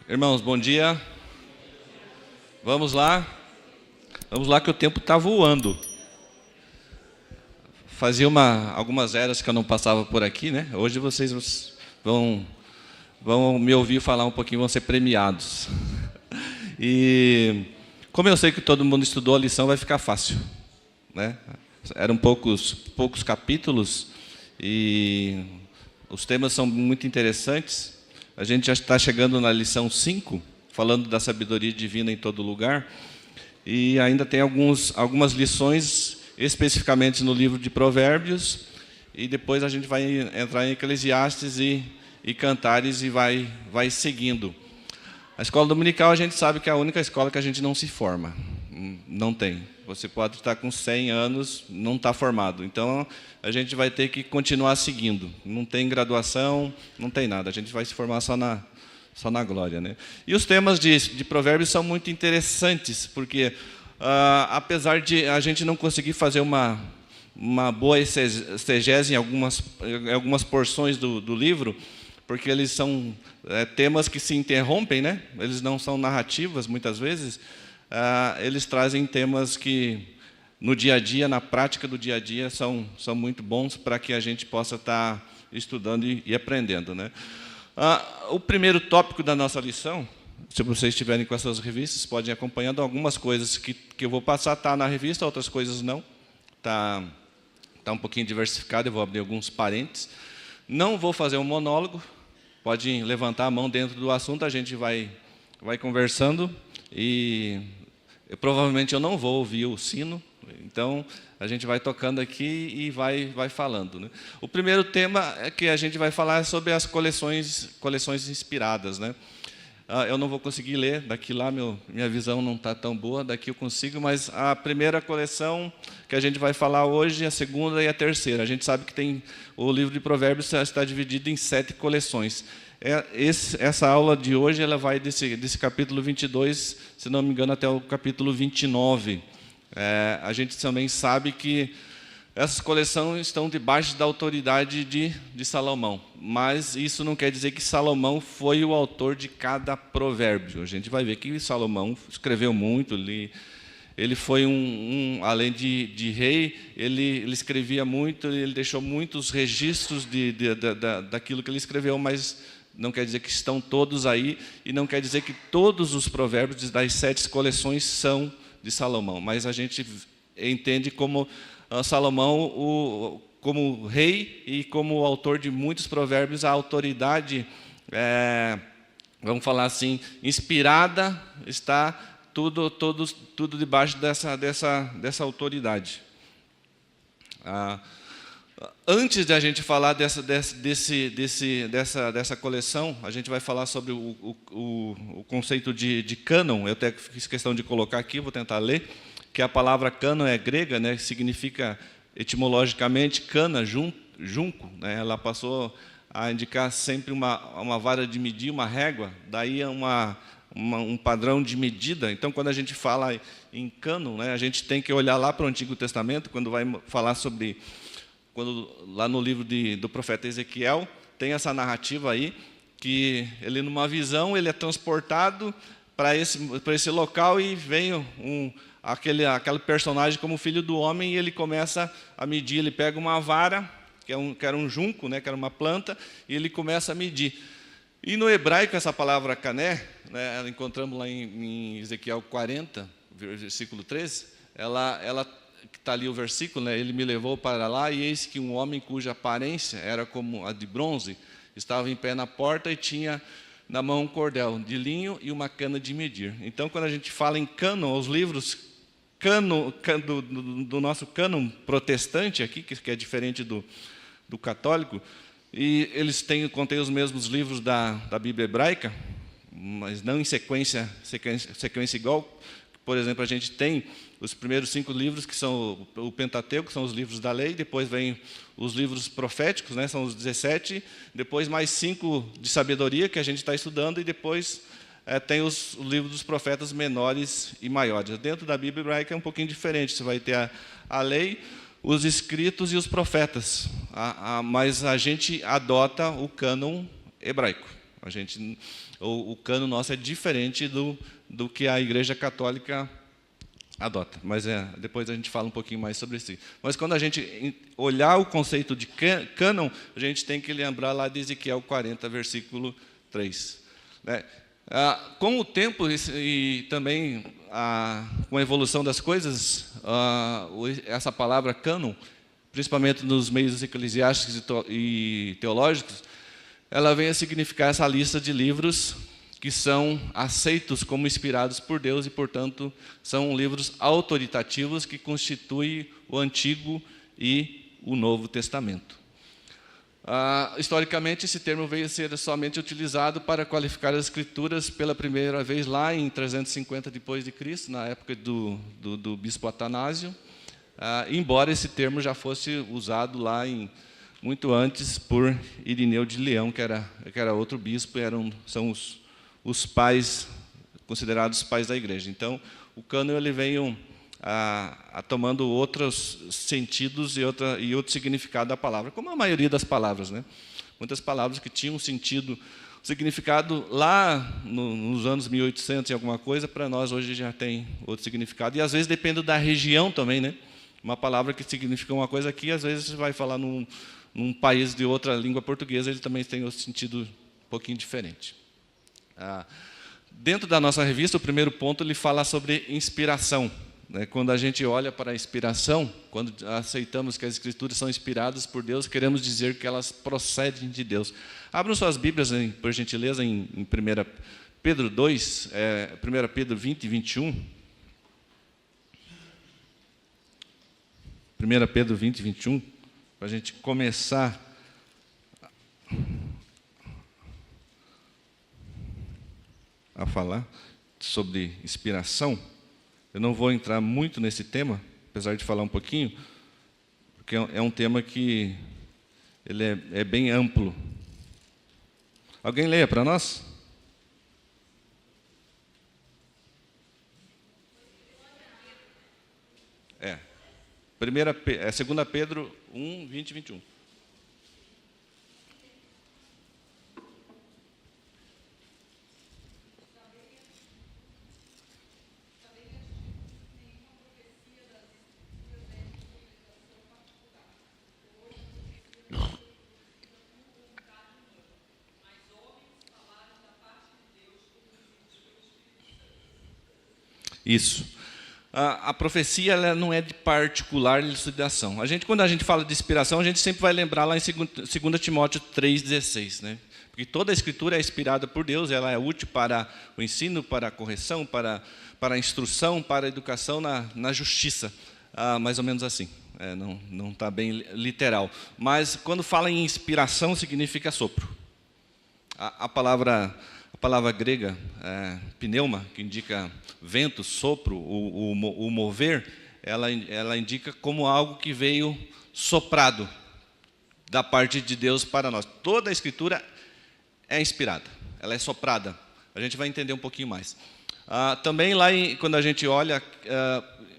Irmãos, bom dia. Vamos lá. Vamos lá que o tempo está voando. Fazia algumas eras que eu não passava por aqui, né? Hoje vocês vão me ouvir falar um pouquinho, vão ser premiados. E como eu sei que todo mundo estudou a lição, vai ficar fácil, né? Eram poucos capítulos e os temas são muito interessantes. A gente já está chegando na lição 5, falando da sabedoria divina em todo lugar. E ainda tem algumas lições, especificamente no livro de Provérbios. E depois a gente vai entrar em Eclesiastes e Cantares e vai seguindo. A escola dominical, a gente sabe que é a única escola que a gente não se forma. Não tem. Você pode estar com 100 anos, não está formado. Então, a gente vai ter que continuar seguindo. Não tem graduação, não tem nada. A gente vai se formar só na glória, né? E os temas de Provérbios são muito interessantes, porque, apesar de a gente não conseguir fazer uma boa exegese em algumas porções do livro, porque eles são temas que se interrompem, né? Eles não são narrativas, muitas vezes. Eles trazem temas que, no dia a dia, na prática do dia a dia, são muito bons para que a gente possa estar estudando e aprendendo, né? O primeiro tópico da nossa lição, se vocês estiverem com as suas revistas, podem ir acompanhando. Algumas coisas que eu vou passar está na revista, outras coisas não. Está um pouquinho diversificado, eu vou abrir alguns parênteses. Não vou fazer um monólogo, pode levantar a mão dentro do assunto, a gente vai conversando e provavelmente eu não vou ouvir o sino, então a gente vai tocando aqui e vai falando, né? O primeiro tema que a gente vai falar é sobre as coleções inspiradas, né? Eu não vou conseguir ler, daqui lá minha visão não está tão boa, daqui eu consigo, mas a primeira coleção que a gente vai falar hoje, a segunda e a terceira. A gente sabe que o livro de Provérbios está dividido em 7 coleções. Essa aula de hoje ela vai desse capítulo 22, se não me engano, até o capítulo 29. A gente também sabe que essas coleções estão debaixo da autoridade de Salomão, mas isso não quer dizer que Salomão foi o autor de cada provérbio. A gente vai ver que Salomão escreveu muito, ele foi além de rei, ele escrevia muito, ele deixou muitos registros daquilo que ele escreveu, mas não quer dizer que estão todos aí, e não quer dizer que todos os provérbios das 7 coleções são de Salomão, mas a gente entende como Salomão, como rei e como autor de muitos provérbios, a autoridade, vamos falar assim, inspirada, está tudo debaixo dessa autoridade. Antes de a gente falar dessa coleção, a gente vai falar sobre o conceito de cânon. Eu até fiz questão de colocar aqui, vou tentar ler, que a palavra cânon é grega, né, significa etimologicamente cana, junco, né? Ela passou a indicar sempre uma vara de medir, uma régua, daí um padrão de medida. Então, quando a gente fala em cânon, né, a gente tem que olhar lá para o Antigo Testamento, quando vai falar sobre... lá no livro do profeta Ezequiel, tem essa narrativa aí, que ele, numa visão, ele é transportado para esse local e vem aquele personagem como filho do homem, e ele começa a medir. Ele pega uma vara, que era um junco, né, que era uma planta, e ele começa a medir. E no hebraico, essa palavra cané, né, encontramos lá em Ezequiel 40, versículo 13, ela está ali o versículo, né? Ele me levou para lá, e eis que um homem cuja aparência era como a de bronze, estava em pé na porta e tinha na mão um cordel de linho e uma cana de medir. Então, quando a gente fala em cânon, os livros do nosso cânon protestante aqui, que é diferente do católico, e eles contêm os mesmos livros da Bíblia hebraica, mas não em sequência igual. Por exemplo, a gente tem os primeiros 5 livros, que são o Pentateuco, que são os livros da lei, depois vem os livros proféticos, né, são os 17, depois mais 5 de sabedoria, que a gente está estudando, e depois tem os livros dos profetas menores e maiores. Dentro da Bíblia hebraica é um pouquinho diferente, você vai ter a lei, os escritos e os profetas, mas a gente adota o cânon hebraico. O cano nosso é diferente do que a Igreja Católica adota, mas depois a gente fala um pouquinho mais sobre isso. Mas quando a gente olhar o conceito de cânon, a gente tem que lembrar lá de Ezequiel 40, versículo 3. Né? Com o tempo e também com a evolução das coisas, essa palavra cânon, principalmente nos meios eclesiásticos e teológicos, ela vem a significar essa lista de livros que são aceitos como inspirados por Deus e, portanto, são livros autoritativos que constituem o Antigo e o Novo Testamento. Historicamente, esse termo veio a ser somente utilizado para qualificar as Escrituras pela primeira vez lá em 350 depois de Cristo, na época do bispo Atanásio, embora esse termo já fosse usado lá muito antes por Irineu de Leão, que era outro bispo, são os pais, considerados pais da igreja. Então, o cânon ele veio tomando outros sentidos e outro significado da palavra, como a maioria das palavras, né? Muitas palavras que tinham significado lá nos anos 1800 e alguma coisa, para nós hoje já tem outro significado. E às vezes depende da região também, né? Uma palavra que significa uma coisa aqui, às vezes você vai falar num país de outra língua portuguesa, ele também tem outro sentido um pouquinho diferente. Dentro da nossa revista, o primeiro ponto ele fala sobre inspiração. Né? Quando a gente olha para a inspiração, quando aceitamos que as Escrituras são inspiradas por Deus, queremos dizer que elas procedem de Deus. Abram suas Bíblias, por gentileza, em 1 Pedro 2, 1 Pedro 20 e 21. 1 Pedro 20 e 21, para a gente começar a falar sobre inspiração. Eu não vou entrar muito nesse tema, apesar de falar um pouquinho, porque é um tema que ele é bem amplo. Alguém leia para nós? É 2 Pedro 1, 20 e 21. Isso. A profecia ela não é de particular elucidação. Quando a gente fala de inspiração, a gente sempre vai lembrar lá em 2 Timóteo 3,16. Né? Porque toda a Escritura é inspirada por Deus, ela é útil para o ensino, para a correção, para a instrução, para a educação na justiça. Mais ou menos assim. Não está bem literal. Mas quando fala em inspiração, significa sopro. A palavra grega, pneuma, que indica vento, sopro, o mover, ela indica como algo que veio soprado da parte de Deus para nós. Toda a Escritura é inspirada, ela é soprada. A gente vai entender um pouquinho mais. Também lá, quando a gente olha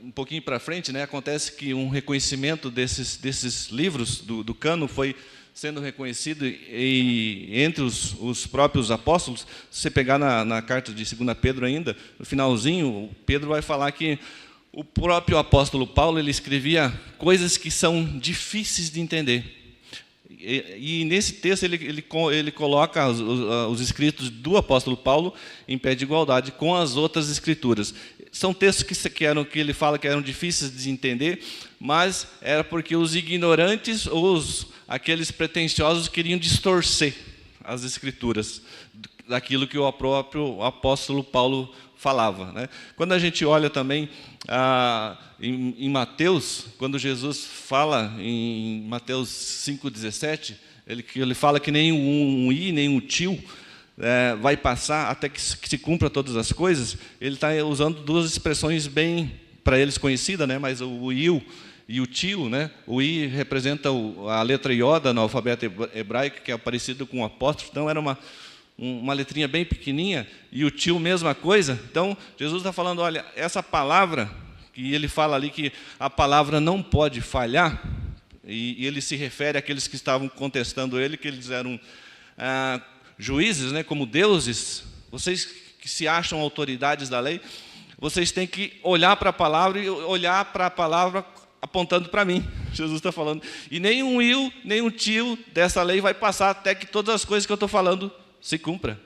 um pouquinho para frente, né, acontece que um reconhecimento desses livros do cânon foi sendo reconhecido entre os próprios apóstolos. Se você pegar na carta de 2 Pedro ainda, no finalzinho, Pedro vai falar que o próprio apóstolo Paulo ele escrevia coisas que são difíceis de entender. E nesse texto ele coloca os escritos do apóstolo Paulo em pé de igualdade com as outras escrituras. São textos que ele fala que eram difíceis de entender, mas era porque os ignorantes ou aqueles pretensiosos queriam distorcer as escrituras daquilo que o próprio apóstolo Paulo falava. Né? Quando a gente olha também em Mateus, quando Jesus fala em Mateus 5,17, ele fala que nem um i, nem um tio vai passar até que se cumpra todas as coisas. Ele está usando duas expressões bem, para eles, conhecidas, né? Mas o iu e o tio, né? O i representa a letra iota no alfabeto hebraico, que é parecido com o apóstrofo, então era uma letrinha bem pequenininha, e o tio, mesma coisa. Então, Jesus está falando, olha, essa palavra, que ele fala ali que a palavra não pode falhar, e ele se refere àqueles que estavam contestando ele, que eles eram juízes, né, como deuses, vocês que se acham autoridades da lei, vocês têm que olhar para a palavra e olhar para a palavra apontando para mim. Jesus está falando. E nenhum eu, nenhum tio dessa lei vai passar até que todas as coisas que eu estou falando se cumpram.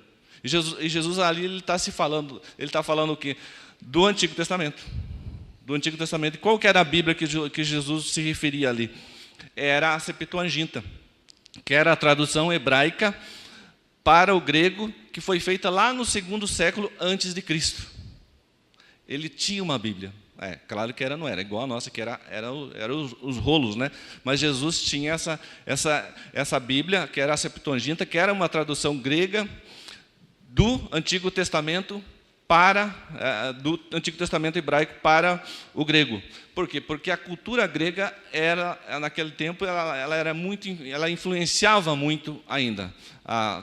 E Jesus ali, ele está falando o quê? Do Antigo Testamento. Do Antigo Testamento. E qual que era a Bíblia que Jesus se referia ali? Era a Septuaginta, que era a tradução hebraica para o grego, que foi feita lá no 2º século antes de Cristo. Ele tinha uma Bíblia. Claro que não era igual a nossa, que era os rolos, né? Mas Jesus tinha essa Bíblia, que era a Septuaginta, que era uma tradução grega do Antigo Testamento do Antigo Testamento hebraico para o grego. Por quê? Porque a cultura grega naquele tempo, ela influenciava muito ainda.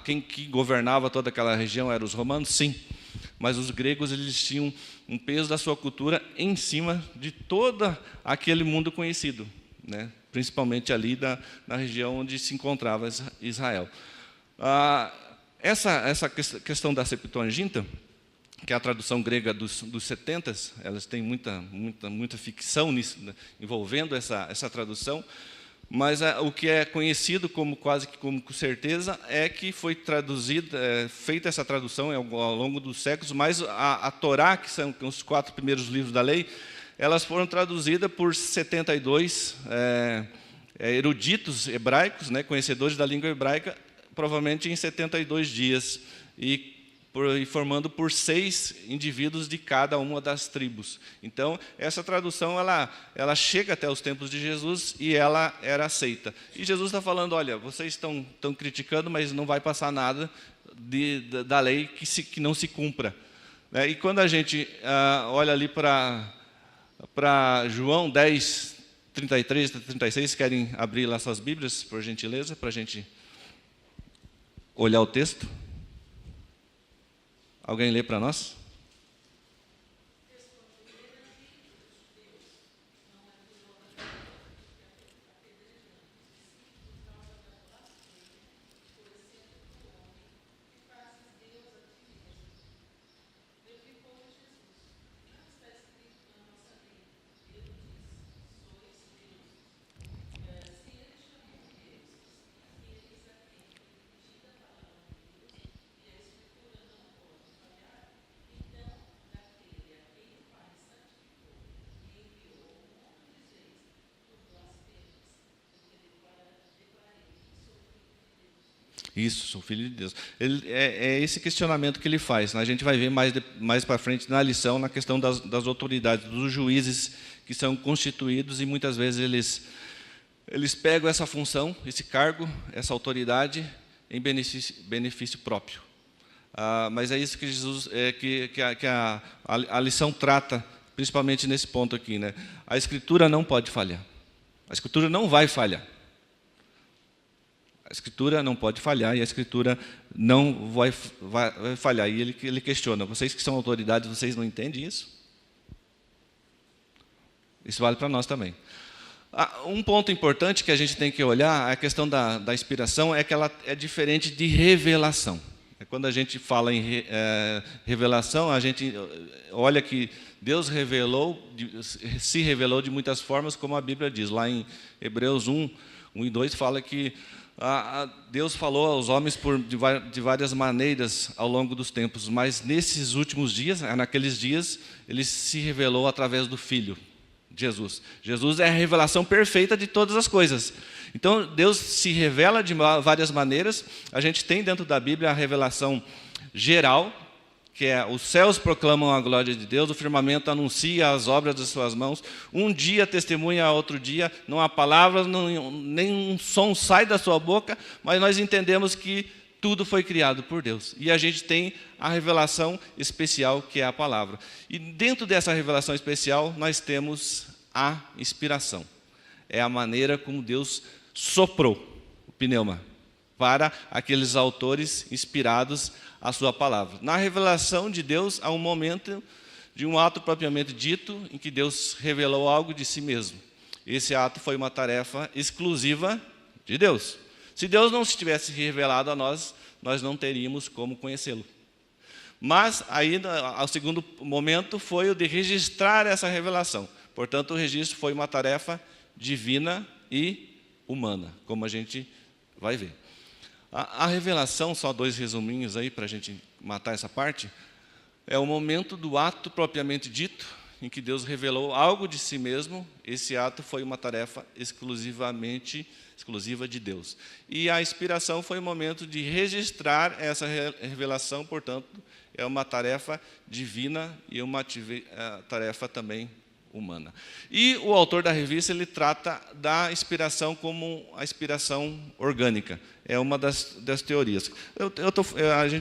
Quem governava toda aquela região eram os romanos, sim. Mas os gregos, eles tinham um peso da sua cultura em cima de todo aquele mundo conhecido, né? Principalmente ali na região onde se encontrava Israel. Essa questão da Septuaginta, que é a tradução grega dos 70s, elas têm muita ficção nisso, né, envolvendo essa tradução, mas o que é conhecido quase que com certeza é que foi feita essa tradução ao longo dos séculos, mas a Torá, que são os 4 primeiros livros da lei, elas foram traduzidas por 72 eruditos hebraicos, né, conhecedores da língua hebraica, provavelmente em 72 dias, e formando por 6 indivíduos de cada uma das tribos. Então, essa tradução, ela chega até os tempos de Jesus e ela era aceita. E Jesus está falando, olha, vocês estão criticando, mas não vai passar nada da lei que não se cumpra. E quando a gente olha ali para João 10, 33 e 36, querem abrir lá suas Bíblias, por gentileza, para a gente olhar o texto? Alguém lê para nós? Isso, sou filho de Deus. É esse questionamento que ele faz. A gente vai ver mais para frente na lição, na questão das autoridades, dos juízes que são constituídos, e muitas vezes eles pegam essa função, esse cargo, essa autoridade, em benefício próprio. Mas é isso que Jesus, que a lição trata, principalmente nesse ponto aqui, né? A Escritura não pode falhar. A Escritura não vai falhar. A Escritura não pode falhar, e a Escritura não vai falhar. E ele questiona, vocês que são autoridades, vocês não entendem isso? Isso vale para nós também. Um ponto importante que a gente tem que olhar, a questão da inspiração, é que ela é diferente de revelação. Quando a gente fala em revelação, a gente olha que Deus se revelou de muitas formas, como a Bíblia diz. Lá em Hebreus 1 e 2 fala que Deus falou aos homens de várias maneiras ao longo dos tempos, mas nesses últimos dias, naqueles dias, Ele se revelou através do Filho, Jesus. Jesus é a revelação perfeita de todas as coisas. Então, Deus se revela de várias maneiras. A gente tem dentro da Bíblia a revelação geral, que é: os céus proclamam a glória de Deus, o firmamento anuncia as obras das suas mãos, um dia testemunha a outro dia, não há palavras, nem um som sai da sua boca, mas nós entendemos que tudo foi criado por Deus. E a gente tem a revelação especial, que é a palavra. E dentro dessa revelação especial, nós temos a inspiração. É a maneira como Deus soprou o pneuma para aqueles autores inspirados a sua palavra. Na revelação de Deus, há um momento de um ato propriamente dito, em que Deus revelou algo de si mesmo. Esse ato foi uma tarefa exclusiva de Deus. Se Deus não se tivesse revelado a nós, nós não teríamos como conhecê-lo. Mas aí, o segundo momento foi o de registrar essa revelação. Portanto, o registro foi uma tarefa divina e humana, como a gente vai ver. A revelação, só 2 resuminhos aí para a gente matar essa parte, é o momento do ato propriamente dito, em que Deus revelou algo de si mesmo. Esse ato foi uma tarefa exclusiva de Deus. E a inspiração foi o momento de registrar essa revelação, portanto, é uma tarefa divina e uma tarefa também humana. E o autor da revista, ele trata da inspiração como a inspiração orgânica. É uma das teorias.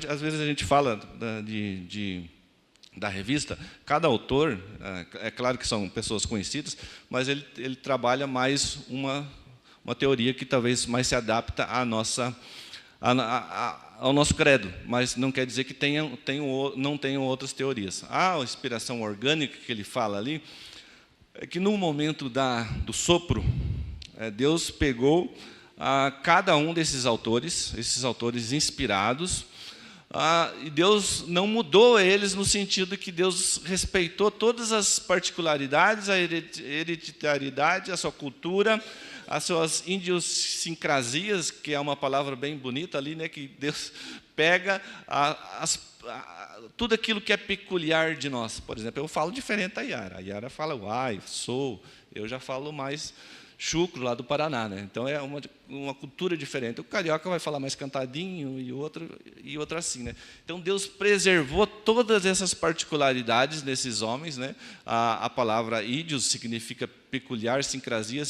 Às vezes a gente fala da revista, cada autor, é claro que são pessoas conhecidas, mas ele trabalha mais uma teoria que talvez mais se adapta ao nosso credo, mas não quer dizer que não tenham outras teorias. A inspiração orgânica que ele fala ali, é que no momento do sopro, Deus pegou cada um desses autores, esses autores inspirados, e Deus não mudou eles no sentido que Deus respeitou todas as particularidades, a hereditariedade, a sua cultura, as suas idiosincrasias, que é uma palavra bem bonita ali, né, que Deus pega tudo aquilo que é peculiar de nós. Por exemplo, eu falo diferente da Yara. A Yara fala uai, sou. Eu já falo mais chucro, lá do Paraná, né? Então é uma cultura diferente. O carioca vai falar mais cantadinho e outro assim, né? Então Deus preservou todas essas particularidades nesses homens, né? A palavra ídios significa peculiar, sincrasia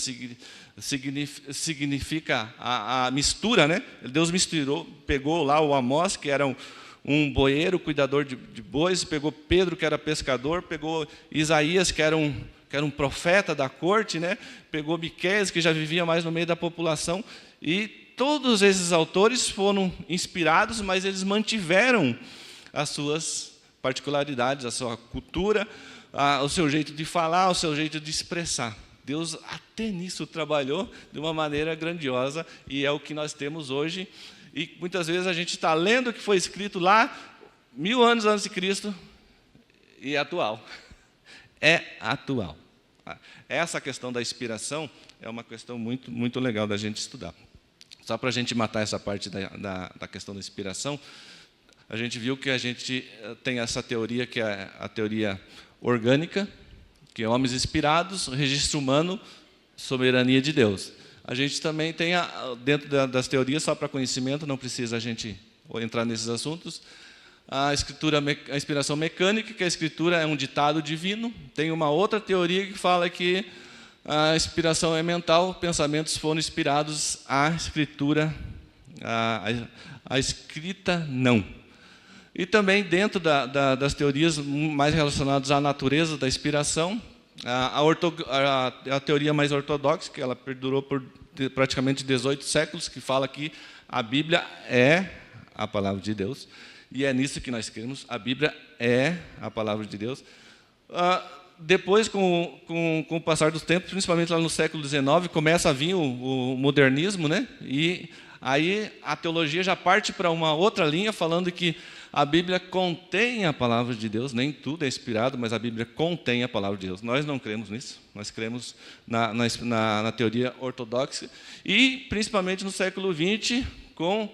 significa a mistura, né? Deus misturou, pegou lá o Amós, que era um boeiro, cuidador de bois, pegou Pedro, que era pescador, pegou Isaías, que era um profeta da corte, né? Pegou Miqueias, que já vivia mais no meio da população, e todos esses autores foram inspirados, mas eles mantiveram as suas particularidades, a sua cultura, o seu jeito de falar, o seu jeito de expressar. Deus até nisso trabalhou de uma maneira grandiosa, e é o que nós temos hoje. E muitas vezes a gente está lendo o que foi escrito lá 1000 anos antes de Cristo, e é atual. É atual. Essa questão da inspiração é uma questão muito, muito legal da gente estudar. Só para a gente matar essa parte da questão da inspiração, a gente viu que a gente tem essa teoria, que é a teoria orgânica, que é homens inspirados, registro humano, soberania de Deus. A gente também tem, dentro das teorias, só para conhecimento, não precisa a gente entrar nesses assuntos, a inspiração mecânica, que a escritura é um ditado divino. Tem uma outra teoria que fala que a inspiração é mental, pensamentos foram inspirados, a escritura, a escrita não. E também dentro das teorias mais relacionadas à natureza da inspiração, a teoria mais ortodoxa, que ela perdurou por praticamente 18 séculos, que fala que a Bíblia é a palavra de Deus. E é nisso que nós cremos. A Bíblia é a palavra de Deus. Depois, com o passar dos tempos, principalmente lá no século XIX, começa a vir o modernismo, né? E aí a teologia já parte para uma outra linha, falando que a Bíblia contém a palavra de Deus. Nem tudo é inspirado, mas a Bíblia contém a palavra de Deus. Nós não cremos nisso. Nós cremos na teoria ortodoxa. E, principalmente no século XX, com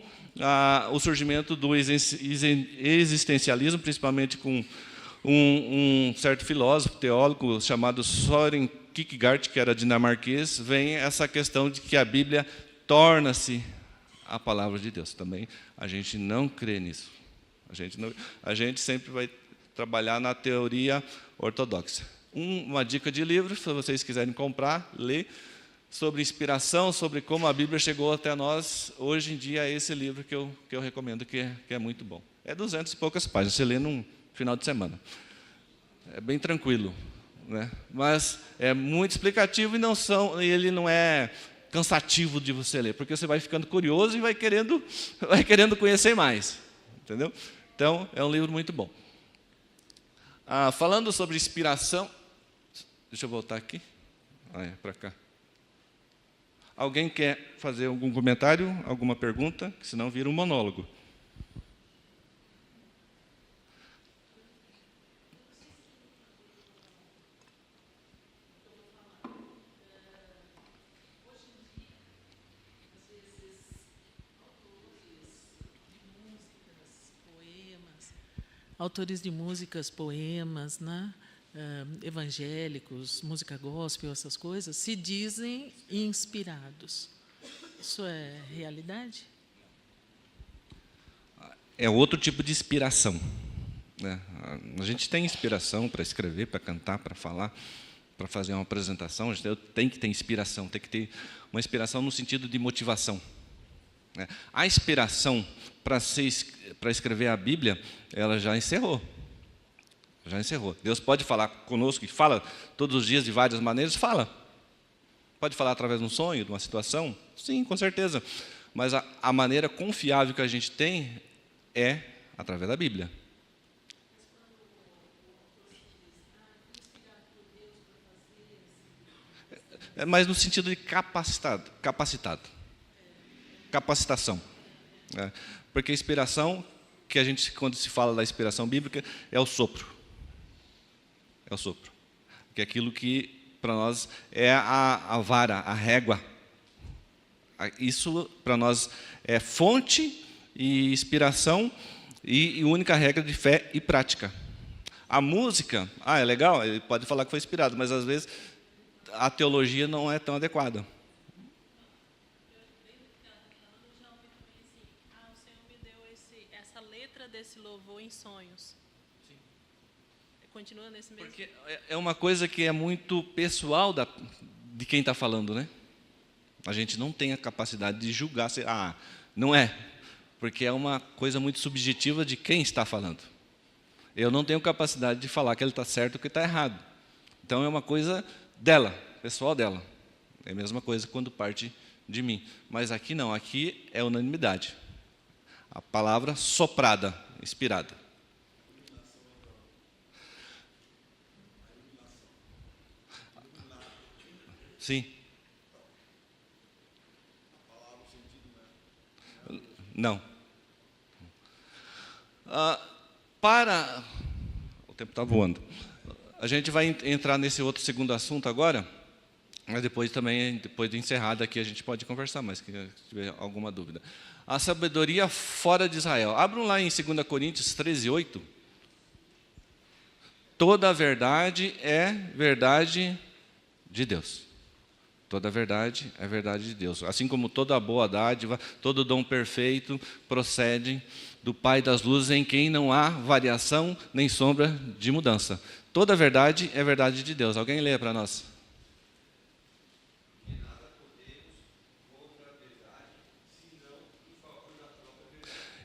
o surgimento do existencialismo, principalmente com um certo filósofo, teólogo, chamado Søren Kierkegaard, que era dinamarquês, vem essa questão de que a Bíblia torna-se a palavra de Deus. Também a gente não crê nisso. A gente sempre vai trabalhar na teoria ortodoxa. Uma dica de livro, se vocês quiserem comprar, ler, sobre inspiração, sobre como a Bíblia chegou até nós. Hoje em dia é esse livro que eu recomendo, que é muito bom. É 200 e poucas páginas, você lê num final de semana. É bem tranquilo, né? Mas é muito explicativo e ele não é cansativo de você ler, porque você vai ficando curioso e vai querendo conhecer mais. Entendeu? Então, é um livro muito bom. Falando sobre inspiração, deixa eu voltar aqui. Para cá. Alguém quer fazer algum comentário, alguma pergunta? Senão vira um monólogo. autores de músicas, poemas, né? Evangélicos, música gospel, essas coisas, se dizem inspirados. Isso é realidade? É outro tipo de inspiração, né? A gente tem inspiração para escrever, para cantar, para falar, para fazer uma apresentação. A gente tem que ter inspiração, tem que ter uma inspiração no sentido de motivação, né? A inspiração para escrever a Bíblia, ela já encerrou. Já encerrou. Deus pode falar conosco, e fala todos os dias de várias maneiras, fala. Pode falar através de um sonho, de uma situação? Sim, com certeza. Mas a maneira confiável que a gente tem é através da Bíblia. Mas no sentido de capacitação. Né? Porque a inspiração, que a gente, quando se fala da inspiração bíblica, é o sopro. É o sopro. Que é aquilo que, para nós, é a vara, a régua. Isso, para nós, é fonte e inspiração e única regra de fé e prática. A música, é legal, ele pode falar que foi inspirado, mas, às vezes, a teologia não é tão adequada. O Senhor me deu essa letra desse louvor em sonhos. Continua nesse mesmo. Porque é uma coisa que é muito pessoal de quem está falando, né? A gente não tem a capacidade de julgar se não é, porque é uma coisa muito subjetiva de quem está falando. Eu não tenho capacidade de falar que ele está certo ou que está errado. Então é uma coisa dela, pessoal dela. É a mesma coisa quando parte de mim. Mas aqui não, aqui é unanimidade. A palavra soprada, inspirada. Sim. Não. O tempo está voando. A gente vai entrar nesse outro segundo assunto agora, mas depois de encerrado aqui, a gente pode conversar mais, se tiver alguma dúvida. A sabedoria fora de Israel. Abram lá em 2 Coríntios 13:8. Toda a verdade é verdade de Deus. Toda a verdade é verdade de Deus. Assim como toda boa dádiva, todo dom perfeito procede do Pai das luzes, em quem não há variação nem sombra de mudança. Toda a verdade é verdade de Deus. Alguém lê para nós?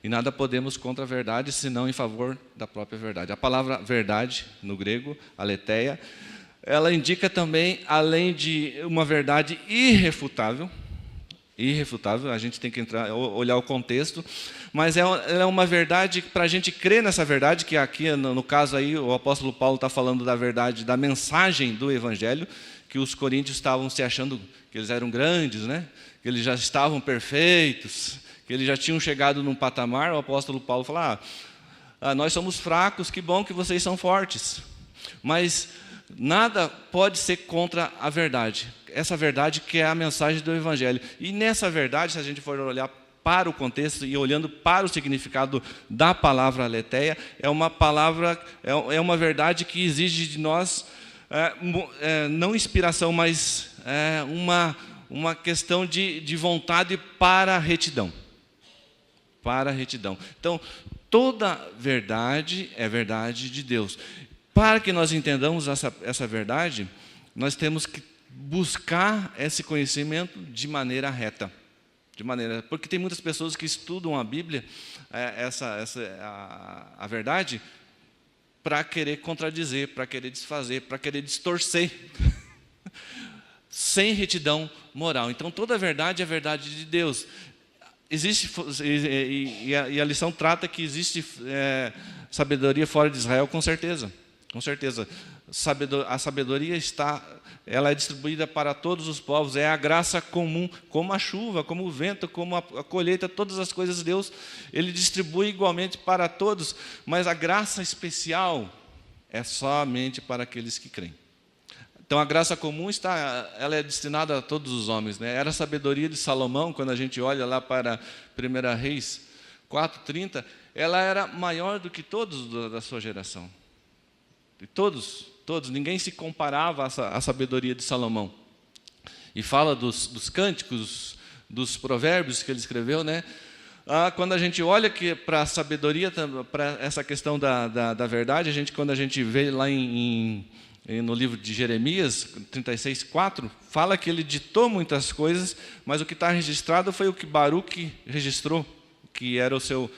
E nada podemos contra a verdade, senão em favor da própria verdade. A palavra verdade, no grego, aletheia, ela indica também, além de uma verdade irrefutável, a gente tem que olhar o contexto, mas ela é uma verdade, para a gente crer nessa verdade, que aqui, no caso aí, o apóstolo Paulo está falando da verdade, da mensagem do Evangelho, que os coríntios estavam se achando que eles eram grandes, né? Que eles já estavam perfeitos, que eles já tinham chegado num patamar. O apóstolo Paulo fala, nós somos fracos, que bom que vocês são fortes. Mas nada pode ser contra a verdade. Essa verdade que é a mensagem do Evangelho. E nessa verdade, se a gente for olhar para o contexto e olhando para o significado da palavra aletheia, é uma verdade que exige de nós não inspiração, mas uma questão de vontade para a retidão. Para a retidão. Então, toda verdade é verdade de Deus. Para que nós entendamos essa verdade, nós temos que buscar esse conhecimento de maneira reta. Porque tem muitas pessoas que estudam a Bíblia, a verdade, para querer contradizer, para querer desfazer, para querer distorcer, sem retidão moral. Então, toda a verdade é verdade de Deus. E a lição trata que existe sabedoria fora de Israel, com certeza. Com certeza. A sabedoria ela é distribuída para todos os povos, é a graça comum, como a chuva, como o vento, como a colheita, todas as coisas de Deus, Ele distribui igualmente para todos, mas a graça especial é somente para aqueles que creem. Então, a graça comum ela é destinada a todos os homens, né? Era a sabedoria de Salomão, quando a gente olha lá para 1 Reis 4:30, ela era maior do que todos da sua geração. E todos, ninguém se comparava à sabedoria de Salomão. E fala dos cânticos, dos provérbios que ele escreveu, né? Quando a gente olha para a sabedoria, para essa questão da verdade, quando a gente vê lá no livro de Jeremias 36:4, fala que ele ditou muitas coisas, mas o que está registrado foi o que Baruque registrou, que era o seu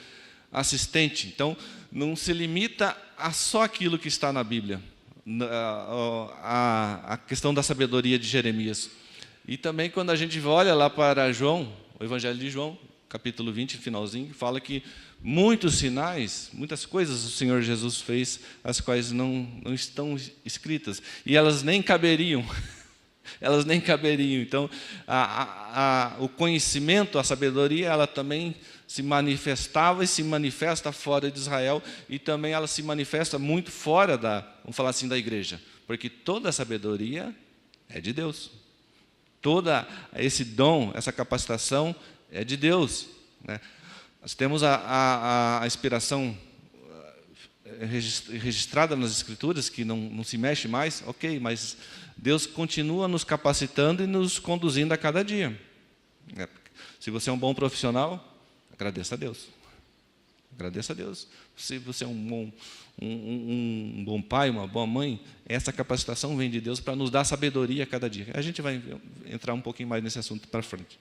assistente. Então, não se limita a só aquilo que está na Bíblia, a questão da sabedoria de Jeremias. E também quando a gente olha lá para João, o Evangelho de João, capítulo 20, finalzinho, fala que muitos sinais, muitas coisas o Senhor Jesus fez, as quais não estão escritas. E elas nem caberiam. Elas nem caberiam. Então, o conhecimento, a sabedoria, ela também se manifestava e se manifesta fora de Israel, e também ela se manifesta muito fora vamos falar assim, da igreja. Porque toda a sabedoria é de Deus. Todo esse dom, essa capacitação é de Deus, né? Nós temos a inspiração registrada nas Escrituras, que não se mexe mais, ok, mas Deus continua nos capacitando e nos conduzindo a cada dia. Se você é um bom profissional, agradeça a Deus. Agradeça a Deus. Se você é um bom pai, uma boa mãe, essa capacitação vem de Deus para nos dar sabedoria a cada dia. A gente vai entrar um pouquinho mais nesse assunto para frente.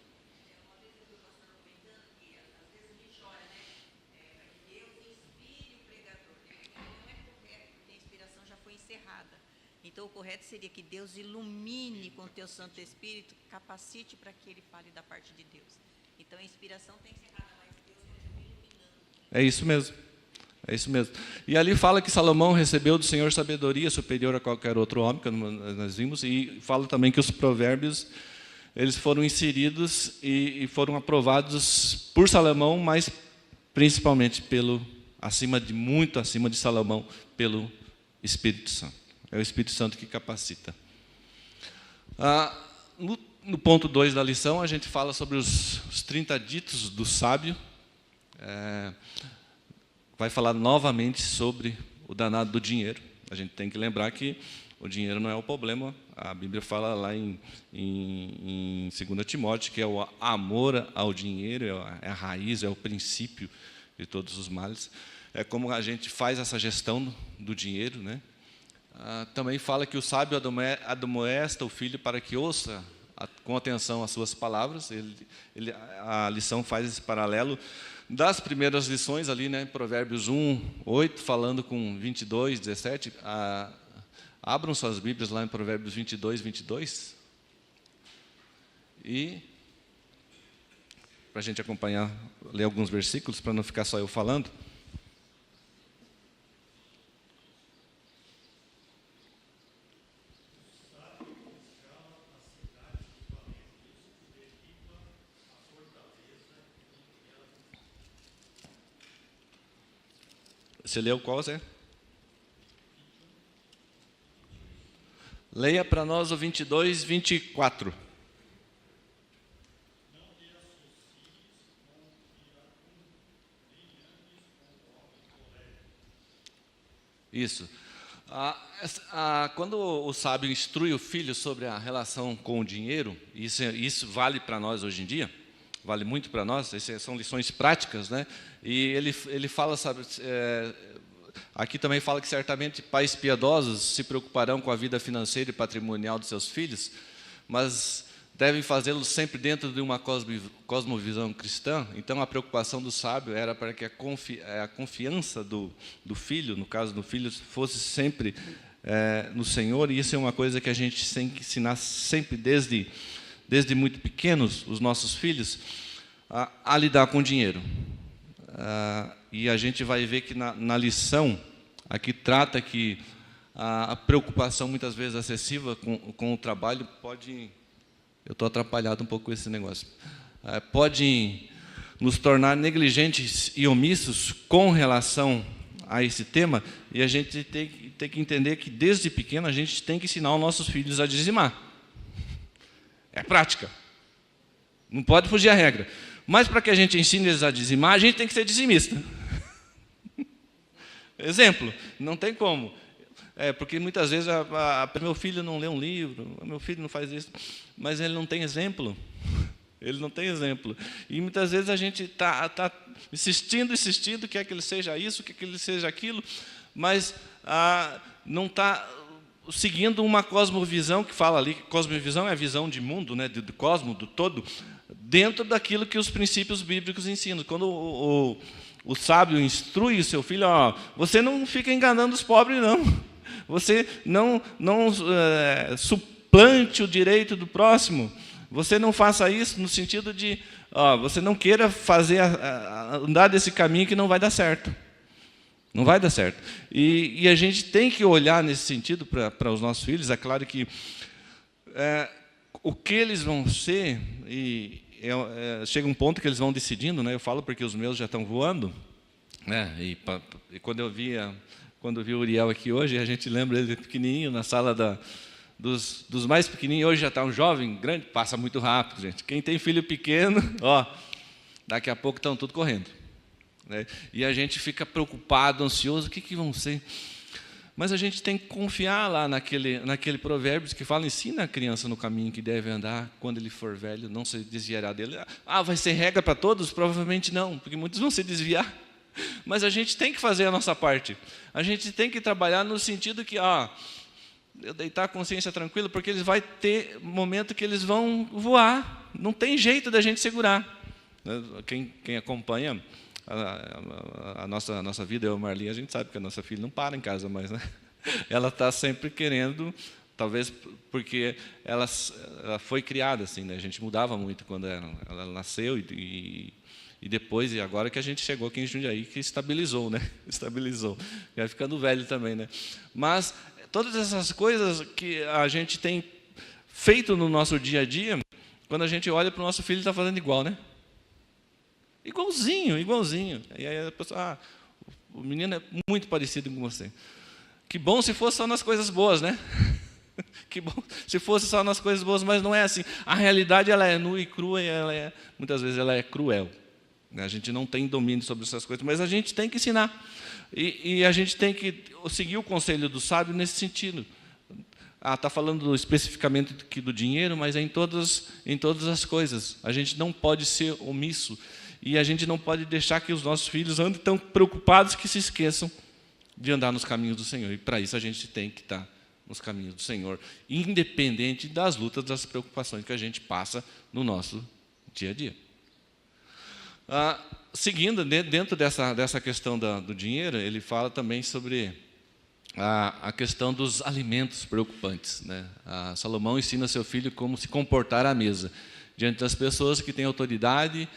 Então, o correto seria que Deus ilumine com o teu Santo Espírito, capacite para que ele fale da parte de Deus. Então, a inspiração tem que ser errada, mas Deus continua iluminando. É isso mesmo. É isso mesmo. E ali fala que Salomão recebeu do Senhor sabedoria superior a qualquer outro homem, que nós vimos, e fala também que os provérbios, eles foram inseridos e foram aprovados por Salomão, mas principalmente muito acima de Salomão, pelo Espírito Santo. É o Espírito Santo que capacita. No ponto 2 da lição, a gente fala sobre os 30 ditos do sábio. Vai falar novamente sobre o danado do dinheiro. A gente tem que lembrar que o dinheiro não é o problema. A Bíblia fala lá em 2 Timóteo que é o amor ao dinheiro, é a raiz, é o princípio de todos os males. É como a gente faz essa gestão do dinheiro, né? Também fala que o sábio admoesta o filho para que ouça com atenção as suas palavras. A lição faz esse paralelo das primeiras lições ali, né? Provérbios 1:8, falando com 22:17. Abram suas Bíblias lá em Provérbios 22:22. E para a gente acompanhar, ler alguns versículos, para não ficar só eu falando. Você leu qual, Zé? Leia para nós o 22:24. Isso. Quando o sábio instrui o filho sobre a relação com o dinheiro, isso vale para nós hoje em dia, vale muito para nós, essas são lições práticas, né? E ele fala, sabe, aqui também fala que certamente pais piedosos se preocuparão com a vida financeira e patrimonial dos seus filhos, mas devem fazê-lo sempre dentro de uma cosmovisão cristã. Então, a preocupação do sábio era para que a confiança do filho, no caso do filho, fosse sempre no Senhor, e isso é uma coisa que a gente tem que ensinar sempre, desde muito pequenos, os nossos filhos, a lidar com o dinheiro. E a gente vai ver que na lição, aqui trata que a preocupação muitas vezes excessiva com o trabalho pode... Eu estou atrapalhado um pouco com esse negócio. Pode nos tornar negligentes e omissos com relação a esse tema, e a gente tem que entender que desde pequeno a gente tem que ensinar os nossos filhos a dizimar. É prática. Não pode fugir à regra. Mas para que a gente ensine eles a dizimar, a gente tem que ser dizimista. Exemplo, não tem como. Porque muitas vezes meu filho não lê um livro, meu filho não faz isso, mas ele não tem exemplo. Ele não tem exemplo. E muitas vezes a gente está insistindo, quer que ele seja isso, quer que ele seja aquilo, mas não está seguindo uma cosmovisão, que fala ali que cosmovisão é a visão de mundo, né, do cosmo, do todo, dentro daquilo que os princípios bíblicos ensinam. Quando o sábio instrui o seu filho, você não fica enganando os pobres, não. Você não suplante o direito do próximo. Você não faça isso no sentido de, você não queira andar desse caminho que não vai dar certo. Não vai dar certo. E a gente tem que olhar nesse sentido para os nossos filhos. É claro que o que eles vão ser, chega um ponto que eles vão decidindo, né? Eu falo porque os meus já estão voando, né? E quando eu vi o Uriel aqui hoje, a gente lembra ele pequenininho na sala dos mais pequenininhos. Hoje já está um jovem, grande, passa muito rápido, gente. Quem tem filho pequeno, daqui a pouco estão tudo correndo, né? E a gente fica preocupado, ansioso, o que vão ser? Mas a gente tem que confiar lá naquele provérbio que fala, ensina a criança no caminho que deve andar, quando ele for velho, não se desviará dele. Vai ser regra para todos? Provavelmente não, porque muitos vão se desviar. Mas a gente tem que fazer a nossa parte. A gente tem que trabalhar no sentido que, eu deitar a consciência tranquila, porque eles vai ter momento que eles vão voar. Não tem jeito da gente segurar. Quem acompanha a nossa vida, eu e a Marli, a gente sabe que a nossa filha não para em casa mais, né? Ela está sempre querendo, talvez porque ela foi criada assim, né? A gente mudava muito quando ela nasceu e depois, e agora que a gente chegou aqui em Jundiaí, que estabilizou, né? Estabilizou. Vai ficando velho também, né? Mas todas essas coisas que a gente tem feito no nosso dia a dia, quando a gente olha para o nosso filho, ele está fazendo igual, né? Igualzinho. E aí a pessoa, o menino é muito parecido com você. Que bom se fosse só nas coisas boas, né? Que bom se fosse só nas coisas boas, mas não é assim. A realidade ela é nua e crua e muitas vezes ela é cruel. A gente não tem domínio sobre essas coisas, mas a gente tem que ensinar. E a gente tem que seguir o conselho do sábio nesse sentido. Está falando especificamente aqui do dinheiro, mas é em todas as coisas. A gente não pode ser omisso. E a gente não pode deixar que os nossos filhos andem tão preocupados que se esqueçam de andar nos caminhos do Senhor. E para isso a gente tem que estar nos caminhos do Senhor, independente das lutas, das preocupações que a gente passa no nosso dia a dia. Seguindo, dentro dessa questão do dinheiro, ele fala também sobre a questão dos alimentos preocupantes, né? Salomão ensina seu filho como se comportar à mesa, diante das pessoas que têm autoridade.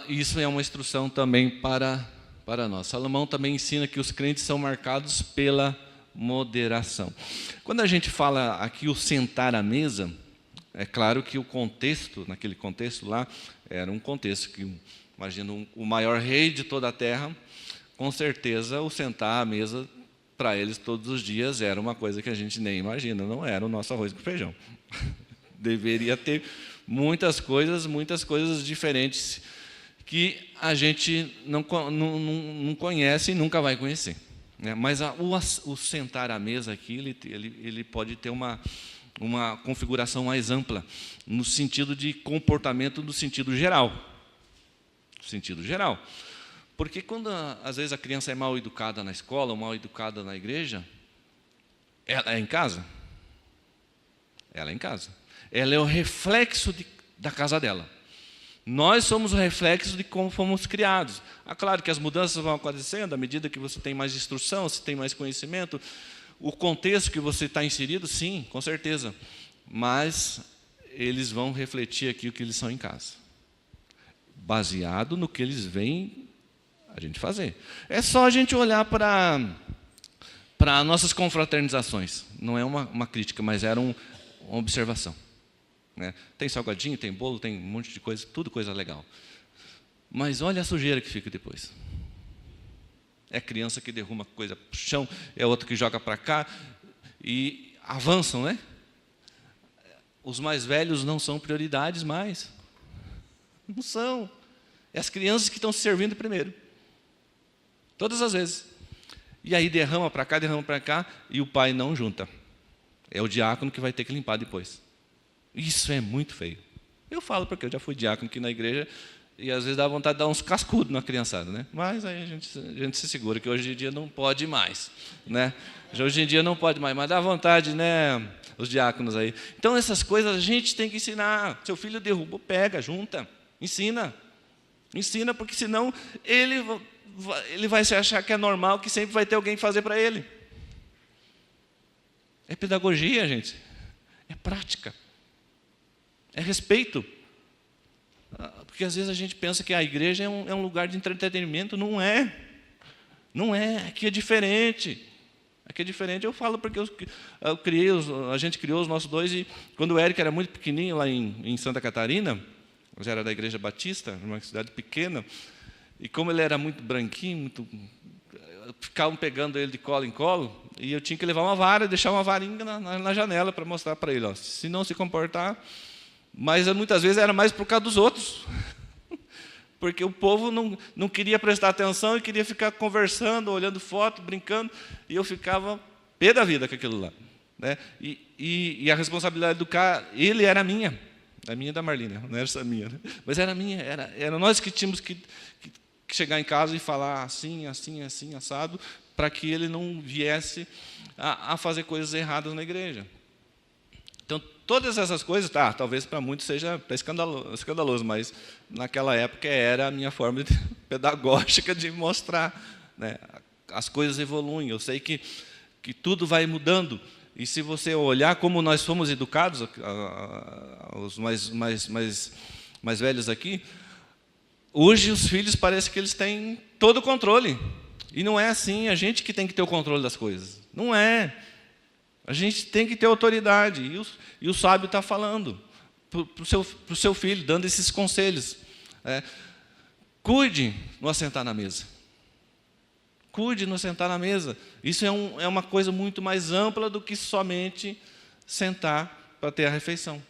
Isso é uma instrução também para nós. Salomão também ensina que os crentes são marcados pela moderação. Quando a gente fala aqui o sentar à mesa, é claro que o contexto, naquele contexto lá, era um contexto que, imagina, o maior rei de toda a terra, com certeza o sentar à mesa para eles todos os dias era uma coisa que a gente nem imagina, não era o nosso arroz com feijão. Deveria ter muitas coisas diferentes que a gente não conhece e nunca vai conhecer, né? Mas o sentar à mesa aqui, ele pode ter uma configuração mais ampla, no sentido de comportamento, no sentido geral. Porque quando, às vezes, a criança é mal educada na escola, ou mal educada na igreja, ela é em casa. Ela é em casa. Ela é o reflexo da casa dela. Nós somos o reflexo de como fomos criados. Claro que as mudanças vão acontecendo à medida que você tem mais instrução, você tem mais conhecimento. O contexto que você está inserido, sim, com certeza. Mas eles vão refletir aqui o que eles são em casa, baseado no que eles veem a gente fazer. É só a gente olhar para nossas confraternizações. Não é uma crítica, mas era uma observação, né? Tem salgadinho, tem bolo, tem um monte de coisa, tudo coisa legal. Mas olha a sujeira que fica depois. É criança que derruma coisa para o chão, é outro que joga para cá, e avançam, né? Os mais velhos não são prioridades mais. Não são. É as crianças que estão se servindo primeiro. Todas as vezes. E aí derrama para cá, e o pai não junta. É o diácono que vai ter que limpar depois. Isso é muito feio. Eu falo porque eu já fui diácono aqui na igreja, e às vezes dá vontade de dar uns cascudos na criançada, né? Mas aí a gente se segura, que hoje em dia não pode mais, né? Hoje em dia não pode mais, mas dá vontade, né? Os diáconos aí. Então essas coisas a gente tem que ensinar. Seu filho derrubou, pega, junta, ensina. Ensina, porque senão ele vai se achar que é normal, que sempre vai ter alguém fazer para ele. É pedagogia, gente. É prática. É respeito. Porque às vezes a gente pensa que a igreja é um lugar de entretenimento. Não é. Não é. Aqui é diferente. Aqui é diferente. Eu falo porque a gente criou os nossos dois, e quando o Érico era muito pequenininho, lá em Santa Catarina, eu já era da Igreja Batista, numa cidade pequena, e como ele era muito branquinho, ficavam pegando ele de colo em colo, e eu tinha que levar uma vara, deixar uma varinha na janela para mostrar para ele, ó, se não se comportar. Mas muitas vezes era mais por causa dos outros, porque o povo não queria prestar atenção e queria ficar conversando, olhando foto, brincando, e eu ficava pé da vida com aquilo lá, né? E a responsabilidade do cara, ele era minha. A minha e da Marlene, não era só minha, né? Mas era minha, era nós que tínhamos que chegar em casa e falar assim, assim, assim, assado, para que ele não viesse a fazer coisas erradas na igreja. Então, todas essas coisas, talvez para muitos seja escandaloso, mas naquela época era a minha forma pedagógica de mostrar, né? As coisas evoluem, eu sei que tudo vai mudando. E se você olhar como nós fomos educados, os mais velhos aqui, hoje os filhos parece que eles têm todo o controle. E não é assim, a gente que tem que ter o controle das coisas. Não é. A gente tem que ter autoridade. E o sábio está falando para o seu filho, dando esses conselhos. Cuide no assentar na mesa. Cuide no sentar na mesa. Isso é uma coisa muito mais ampla do que somente sentar para ter a refeição.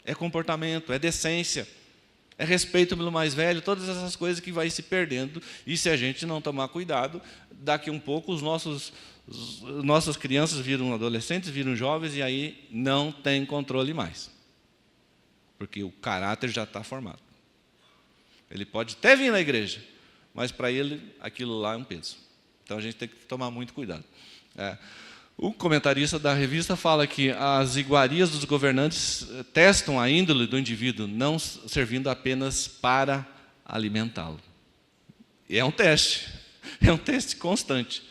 É comportamento, é decência, é respeito pelo mais velho, todas essas coisas que vai se perdendo. E se a gente não tomar cuidado, daqui um pouco nossas crianças viram adolescentes, viram jovens, e aí não tem controle mais. Porque o caráter já está formado. Ele pode até vir na igreja, mas para ele aquilo lá é um peso. Então a gente tem que tomar muito cuidado. O comentarista da revista fala que as iguarias dos governantes testam a índole do indivíduo, não servindo apenas para alimentá-lo. E é um teste constante.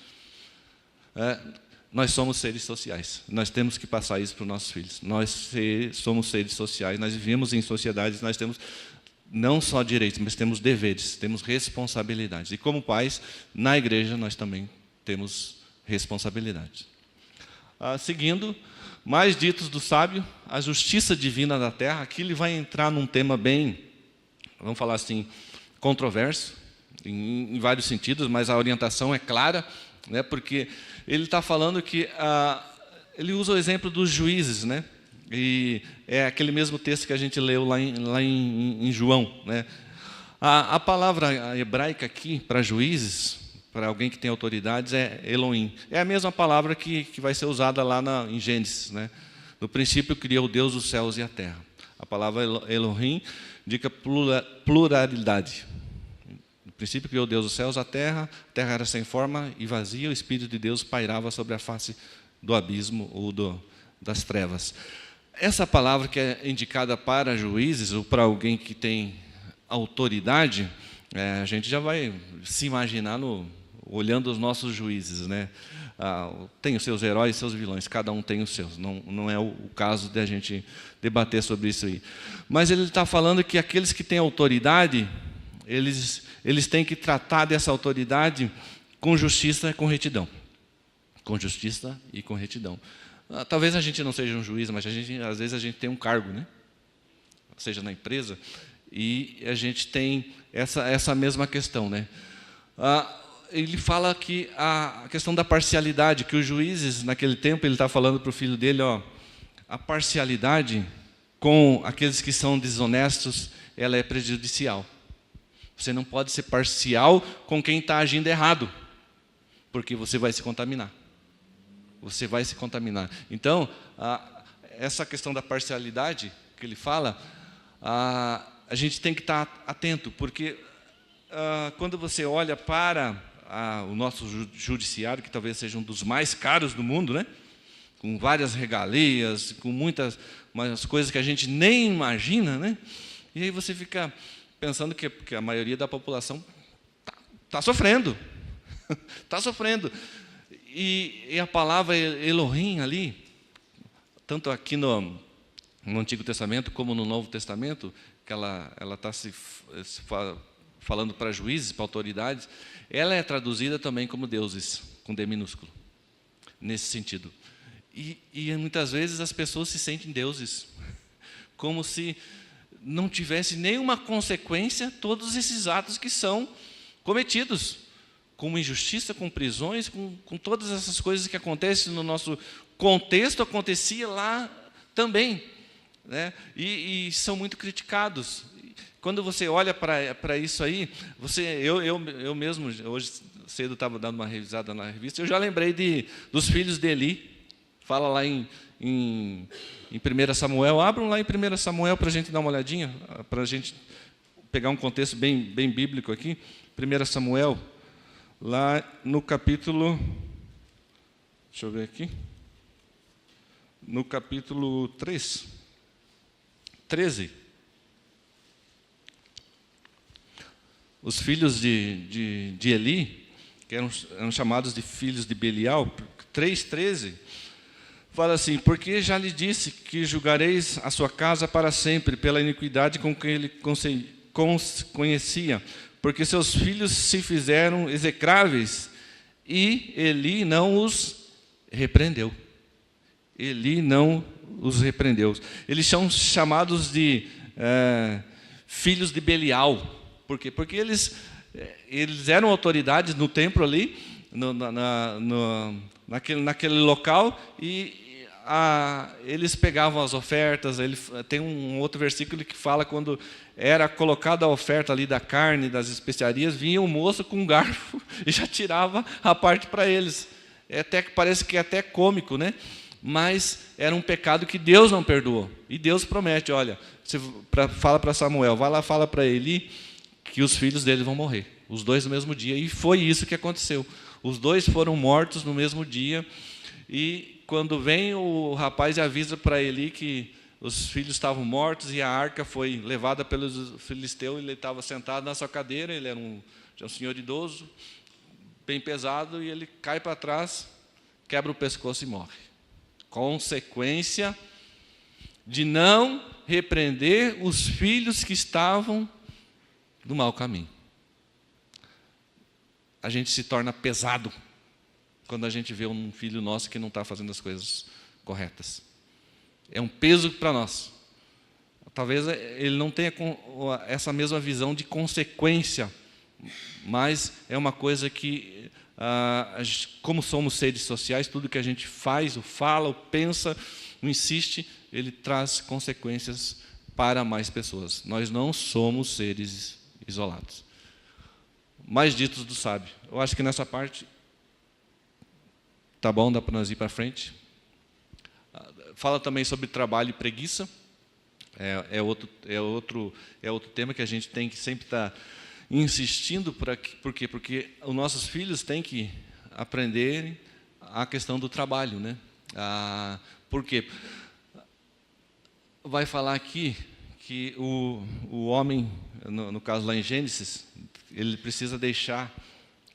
Nós somos seres sociais, nós temos que passar isso para os nossos filhos. Nós somos seres sociais, nós vivemos em sociedades, nós temos não só direitos, mas temos deveres, temos responsabilidades. E como pais, na igreja, nós também temos responsabilidades. Seguindo, mais ditos do sábio, a justiça divina da terra. Aqui ele vai entrar num tema bem, vamos falar assim, controverso, em vários sentidos, mas a orientação é clara, né, porque ele está falando que ele usa o exemplo dos juízes, né? E é aquele mesmo texto que a gente leu lá em João, né? A palavra hebraica aqui para juízes, para alguém que tem autoridades, é Elohim. É a mesma palavra que vai ser usada lá em Gênesis, né? No princípio criou Deus os céus e a terra. A palavra Elohim indica pluralidade. No princípio criou Deus os céus e a terra era sem forma e vazia, o Espírito de Deus pairava sobre a face do abismo ou das trevas. Essa palavra que é indicada para juízes ou para alguém que tem autoridade, a gente já vai se imaginar olhando os nossos juízes, né? Tem os seus heróis e seus vilões, cada um tem os seus. Não é o caso de a gente debater sobre isso aí. Mas ele está falando que aqueles que têm autoridade, eles têm que tratar dessa autoridade com justiça e com retidão. Com justiça e com retidão. Talvez a gente não seja um juiz, mas às vezes a gente tem um cargo, né? Seja na empresa, e a gente tem essa mesma questão, né? Ele fala que a questão da parcialidade, que os juízes, naquele tempo, ele está falando para o filho dele, a parcialidade com aqueles que são desonestos, ela é prejudicial. Você não pode ser parcial com quem está agindo errado, porque você vai se contaminar. Você vai se contaminar. Então, essa questão da parcialidade que ele fala, a gente tem que estar atento, porque quando você olha para o nosso judiciário, que talvez seja um dos mais caros do mundo, né? Com várias regalias, com muitas coisas que a gente nem imagina, né? E aí você fica pensando que a maioria da população está sofrendo. Está sofrendo. E a palavra Elohim ali, tanto aqui no Antigo Testamento como no Novo Testamento, que ela está falando para juízes, para autoridades, ela é traduzida também como deuses, com D minúsculo, nesse sentido. E muitas vezes as pessoas se sentem deuses, como se não tivesse nenhuma consequência todos esses atos que são cometidos, com injustiça, com prisões, com todas essas coisas que acontecem no nosso contexto, acontecia lá também, né? E são muito criticados. Quando você olha para isso aí, eu mesmo, hoje cedo estava dando uma revisada na revista, eu já lembrei dos filhos de Eli. Fala lá em 1 Samuel. Abram lá em 1 Samuel para a gente dar uma olhadinha, para a gente pegar um contexto bem bíblico aqui. 1 Samuel, lá no capítulo... Deixa eu ver aqui. No capítulo 13. Os filhos de Eli, que eram chamados de filhos de Belial, 3:13, fala assim: porque já lhe disse que julgareis a sua casa para sempre pela iniquidade com que ele conhecia, porque seus filhos se fizeram execráveis, e Eli não os repreendeu. Eli não os repreendeu. Eles são chamados de filhos de Belial. Por quê? Porque eles eram autoridades no templo ali, naquele local, e eles pegavam as ofertas. Tem um outro versículo que fala, quando era colocada a oferta ali da carne, das especiarias, vinha um moço com um garfo e já tirava a parte para eles. Parece que é até cômico, né? Mas era um pecado que Deus não perdoou. E Deus promete, olha, fala para Samuel, vai lá, fala para Eli que os filhos dele vão morrer, os dois no mesmo dia. E foi isso que aconteceu. Os dois foram mortos no mesmo dia. E quando vem o rapaz e avisa para Eli que os filhos estavam mortos e a arca foi levada pelos filisteus, ele estava sentado na sua cadeira, ele era um senhor idoso, bem pesado, e ele cai para trás, quebra o pescoço e morre. Consequência de não repreender os filhos que estavam no mau caminho. A gente se torna pesado quando a gente vê um filho nosso que não está fazendo as coisas corretas. É um peso para nós. Talvez ele não tenha essa mesma visão de consequência, mas é uma coisa que, como somos seres sociais, tudo que a gente faz, ou fala, ou pensa, ou insiste, ele traz consequências para mais pessoas. Nós não somos seres isolados. Mais ditos do sábio. Eu acho que nessa parte tá bom, dá para nós ir para frente. Fala também sobre trabalho e preguiça. É outro tema que a gente tem que sempre estar insistindo. Por quê? Porque os nossos filhos têm que aprender a questão do trabalho, né? Por quê? Vai falar aqui que o homem, no caso lá em Gênesis, ele precisa deixar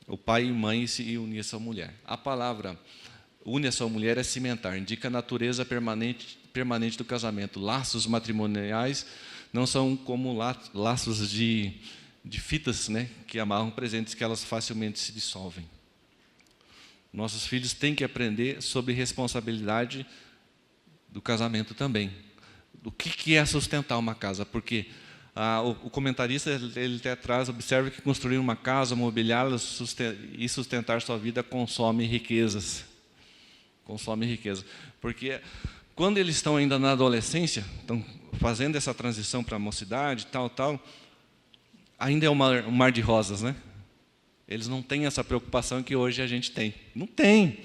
o pai e mãe e unir a sua mulher. A palavra une a sua mulher é cimentar, indica a natureza permanente do casamento. Laços matrimoniais não são como laços de fitas, né, que amarram presentes, que elas facilmente se dissolvem. Nossos filhos têm que aprender sobre responsabilidade do casamento também. O que é sustentar uma casa? Porque o comentarista, ele até traz, observa que construir uma casa, mobiliá-la e sustentar sua vida consome riquezas. Consome riqueza. Porque quando eles estão ainda na adolescência, estão fazendo essa transição para a mocidade, tal, ainda é um mar de rosas, né? Eles não têm essa preocupação que hoje a gente tem. Não tem.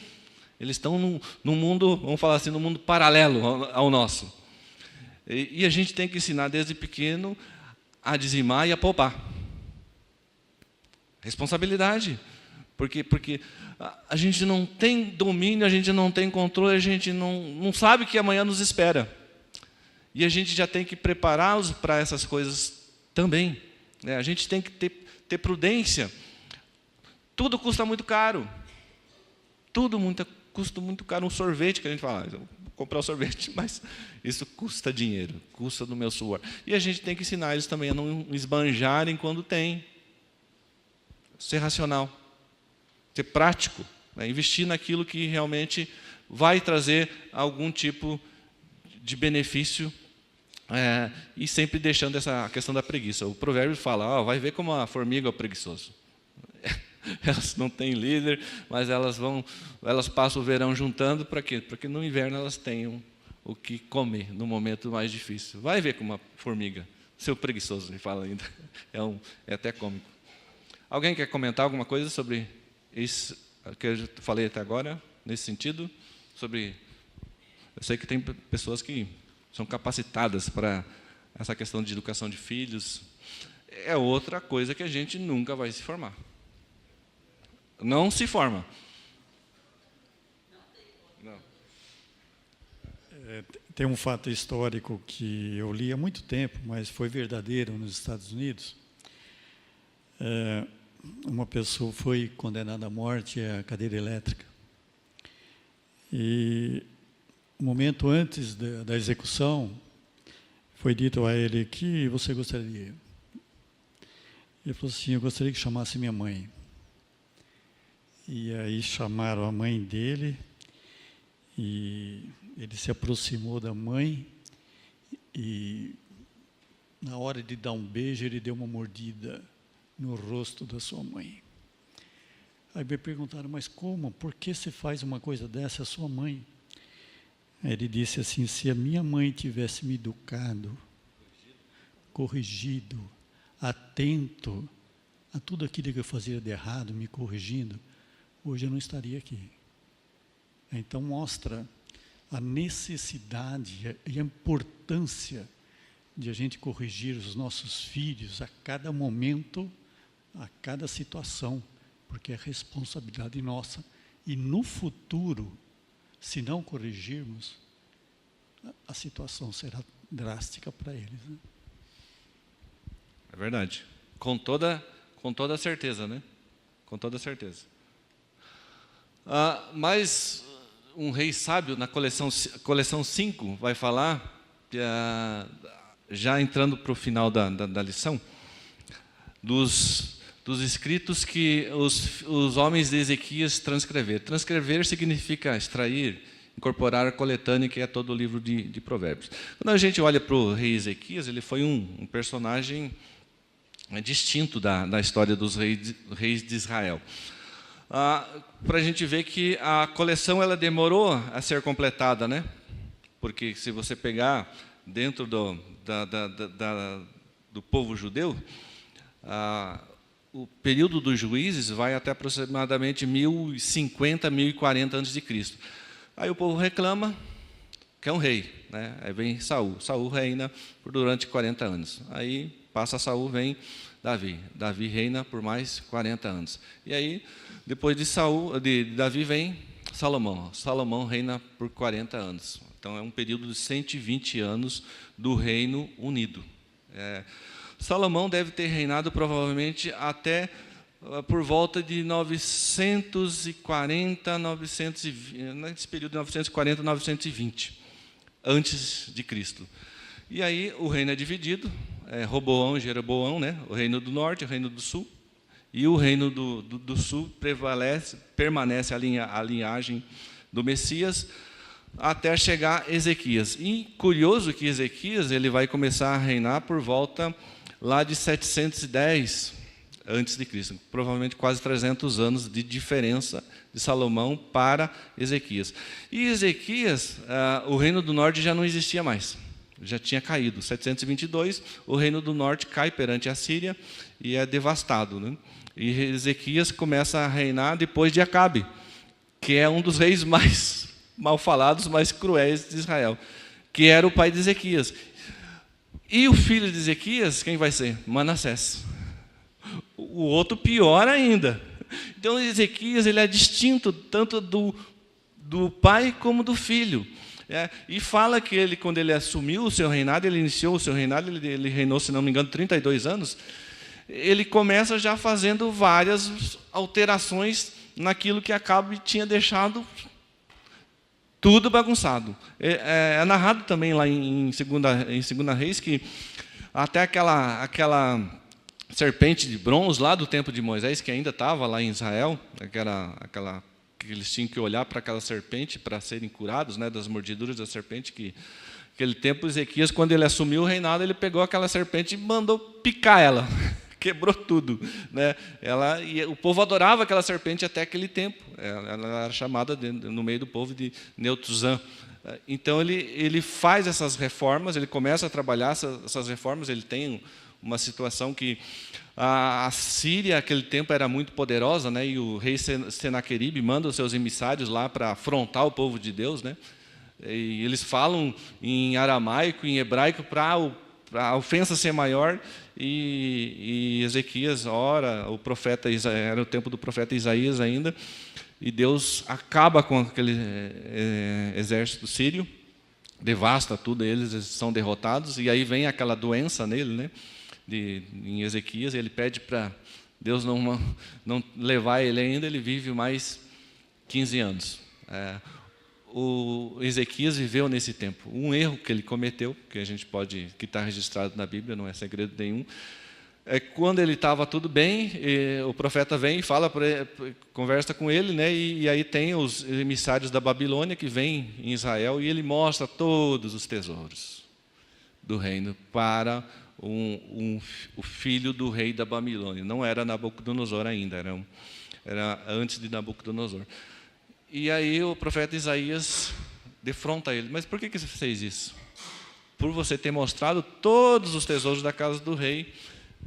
Eles estão num mundo, vamos falar assim, num mundo paralelo ao nosso. E a gente tem que ensinar desde pequeno a dizimar e a poupar. Responsabilidade. Porque a gente não tem domínio, a gente não tem controle, a gente não sabe o que amanhã nos espera. E a gente já tem que prepará-los para essas coisas também. A gente tem que ter prudência. Tudo custa muito caro. Custa muito caro. Um sorvete, que a gente fala, eu vou comprar um sorvete, mas isso custa dinheiro, custa do meu suor. E a gente tem que ensinar eles também a não esbanjarem quando tem. Ser racional. Ser prático. Investir naquilo que realmente vai trazer algum tipo de benefício, e sempre deixando essa questão da preguiça. O provérbio fala, vai ver como a formiga é o preguiçoso. Elas não têm líder, mas elas passam o verão juntando para quê? Para que no inverno elas tenham o que comer no momento mais difícil. Vai ver como uma formiga, seu preguiçoso, ele fala ainda. É até cômico. Alguém quer comentar alguma coisa sobre isso que eu falei até agora, nesse sentido? Eu sei que tem pessoas que são capacitadas para essa questão de educação de filhos. É outra coisa que a gente nunca vai se formar. Não se forma. Não. Tem um fato histórico que eu li há muito tempo, mas foi verdadeiro nos Estados Unidos. Uma pessoa foi condenada à morte à cadeira elétrica. E um momento antes da execução, foi dito a ele: que você gostaria? Ele falou assim: eu gostaria que chamasse minha mãe. E aí chamaram a mãe dele, e ele se aproximou da mãe, e na hora de dar um beijo, ele deu uma mordida no rosto da sua mãe. Aí me perguntaram: mas como? Por que você faz uma coisa dessa à sua mãe? Aí ele disse assim: se a minha mãe tivesse me educado, corrigido, atento a tudo aquilo que eu fazia de errado, me corrigindo, hoje eu não estaria aqui. Então mostra a necessidade e a importância de a gente corrigir os nossos filhos a cada momento, a cada situação, porque é responsabilidade nossa. E no futuro, se não corrigirmos, a situação será drástica para eles. Né? É verdade. Com toda certeza, né? Com toda certeza. Mas um rei sábio, na coleção 5, vai falar, já entrando para o final da lição, dos escritos que os homens de Ezequias transcreveram. Transcrever significa extrair, incorporar a coletânea, que é todo o livro de Provérbios. Quando a gente olha para o rei Ezequias, ele foi um personagem distinto da história dos reis de Israel. Para a gente ver que a coleção ela demorou a ser completada, né? Porque se você pegar dentro do povo judeu, o período dos juízes vai até aproximadamente 1050, 1040 a.C. Aí o povo reclama que é um rei, né? Aí vem Saul. Saul reina durante 40 anos. Aí passa Saul, vem Davi. Davi reina por mais 40 anos. E aí, depois de Davi, vem Salomão. Salomão reina por 40 anos. Então, é um período de 120 anos do Reino Unido. Salomão deve ter reinado provavelmente até por volta de 940, 920, nesse período de 940 a 920, antes de Cristo. E aí o reino é dividido, Roboão e Jeroboão, né? O reino do norte, o reino do sul. E o reino do sul permanece a linhagem do Messias, até chegar Ezequias. E curioso que Ezequias ele vai começar a reinar por volta lá de 710 antes de Cristo, provavelmente quase 300 anos de diferença de Salomão para Ezequias. E Ezequias, o reino do norte já não existia mais, já tinha caído. 722, o reino do norte cai perante a Síria e é devastado, né? E Ezequias começa a reinar depois de Acabe, que é um dos reis mais mal falados, mais cruéis de Israel, que era o pai de Ezequias. E o filho de Ezequias, quem vai ser? Manassés. O outro pior ainda. Então Ezequias ele é distinto tanto do pai como do filho. E fala que ele, quando ele assumiu o seu reinado, ele iniciou o seu reinado, ele reinou, se não me engano, 32 anos, ele começa já fazendo várias alterações naquilo que Acabe tinha deixado tudo bagunçado. É narrado também lá em 2 Reis que até aquela serpente de bronze lá do tempo de Moisés, que ainda estava lá em Israel, que eles tinham que olhar para aquela serpente para serem curados, né, das mordiduras da serpente, que aquele tempo Ezequias, quando ele assumiu o reinado, ele pegou aquela serpente e mandou picar ela, quebrou tudo, né? E o povo adorava aquela serpente até aquele tempo, ela era chamada no meio do povo de Neutuzã. Então ele faz essas reformas, ele começa a trabalhar essas reformas, ele tem uma situação que a Síria, naquele tempo, era muito poderosa, né? E o rei Senaqueribe manda os seus emissários lá para afrontar o povo de Deus, né? E eles falam em aramaico, em hebraico, para a ofensa ser maior, e Ezequias ora, o profeta era o tempo do profeta Isaías ainda, e Deus acaba com aquele exército sírio, devasta tudo, eles são derrotados, e aí vem aquela doença nele, né? Em Ezequias, ele pede para Deus não levar ele ainda, ele vive mais 15 anos. O Ezequias viveu nesse tempo. Um erro que ele cometeu, que que está registrado na Bíblia, não é segredo nenhum, é que quando ele estava tudo bem, o profeta vem e conversa com ele, né? E aí tem os emissários da Babilônia que vêm em Israel e ele mostra todos os tesouros do reino para o filho do rei da Babilônia. Não era Nabucodonosor ainda, era antes de Nabucodonosor. E aí o profeta Isaías defronta ele. Mas por que você fez isso? Por você ter mostrado todos os tesouros da casa do rei.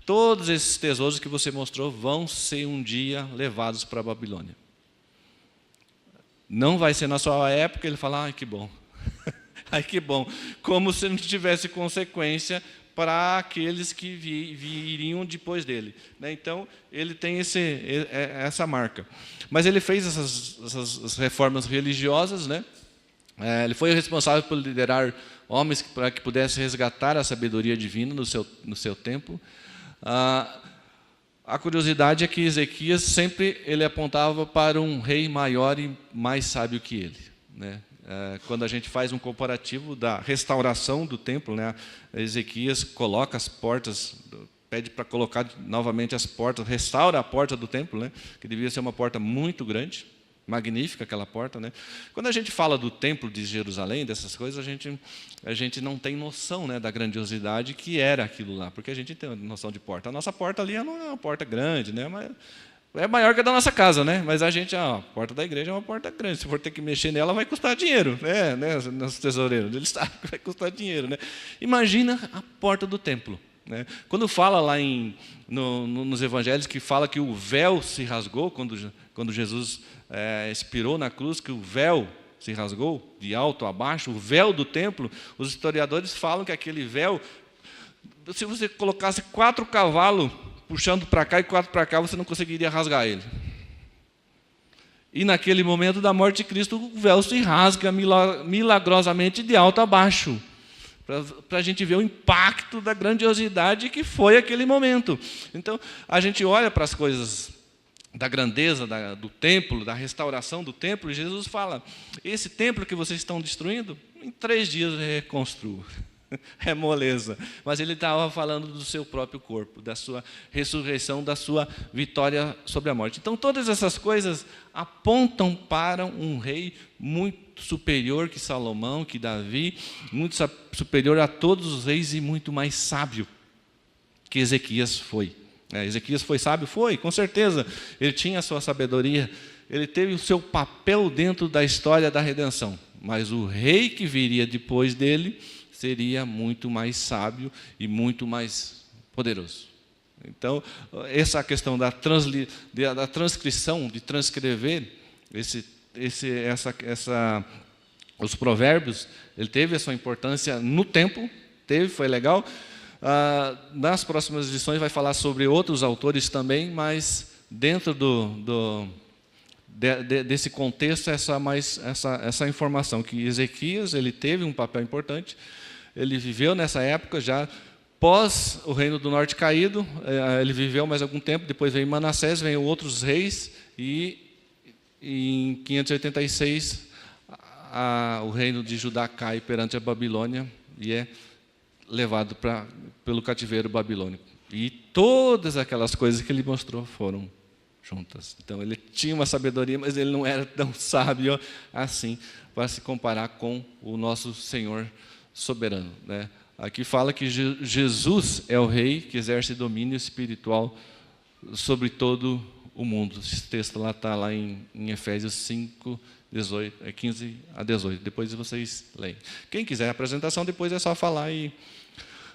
Todos esses tesouros que você mostrou vão ser um dia levados para a Babilônia. Não vai ser na sua época. Ele fala, ai que bom. Ai que bom. Como se não tivesse consequência para aqueles que viriam depois dele. Então, ele tem essa marca. Mas ele fez essas reformas religiosas, né? Ele foi responsável por liderar homens para que pudessem resgatar a sabedoria divina no seu tempo. A curiosidade é que Ezequias sempre ele apontava para um rei maior e mais sábio que ele, né? Quando a gente faz um comparativo da restauração do templo, né? Ezequias coloca as portas, pede para colocar novamente as portas, restaura a porta do templo, né? Que devia ser uma porta muito grande, magnífica aquela porta, né? Quando a gente fala do templo de Jerusalém, dessas coisas, a gente não tem noção, né, da grandiosidade que era aquilo lá, porque a gente tem noção de porta. A nossa porta ali não é uma porta grande, né? Mas é maior que a da nossa casa, né? Mas a porta da igreja é uma porta grande. Se for ter que mexer nela, vai custar dinheiro, né? Nossos tesoureiros, eles sabem que vai custar dinheiro, né? Imagina a porta do templo, né? Quando fala lá nos evangelhos que fala que o véu se rasgou, quando Jesus expirou na cruz, que o véu se rasgou de alto a baixo, o véu do templo, os historiadores falam que aquele véu, se você colocasse 4 cavalos puxando para cá e 4 para cá, você não conseguiria rasgar ele. E naquele momento da morte de Cristo, o véu se rasga milagrosamente de alto a baixo, para a gente ver o impacto da grandiosidade que foi aquele momento. Então, a gente olha para as coisas da grandeza do templo, da restauração do templo, e Jesus fala, esse templo que vocês estão destruindo, em 3 dias eu reconstruo. É moleza. Mas ele estava falando do seu próprio corpo, da sua ressurreição, da sua vitória sobre a morte. Então, todas essas coisas apontam para um rei muito superior que Salomão, que Davi, muito superior a todos os reis e muito mais sábio que Ezequias foi. Ezequias foi sábio? Foi, com certeza. Ele tinha a sua sabedoria, ele teve o seu papel dentro da história da redenção. Mas o rei que viria depois dele seria muito mais sábio e muito mais poderoso. Então, essa questão da transcrição, de transcrever os provérbios, ele teve a sua importância no tempo, foi legal. Nas próximas edições vai falar sobre outros autores também, mas dentro desse contexto, essa informação, que Ezequias ele teve um papel importante, ele viveu nessa época já, pós o Reino do Norte caído, ele viveu mais algum tempo, depois veio Manassés, veio outros reis, e em 586 o reino de Judá cai perante a Babilônia e é levado pelo cativeiro babilônico. E todas aquelas coisas que ele mostrou foram juntas. Então ele tinha uma sabedoria, mas ele não era tão sábio assim para se comparar com o nosso Senhor soberano, né? Aqui fala que Jesus é o rei que exerce domínio espiritual sobre todo o mundo. Esse texto está lá em Efésios 5, 15 a 18. Depois vocês leem. Quem quiser a apresentação, depois é só falar e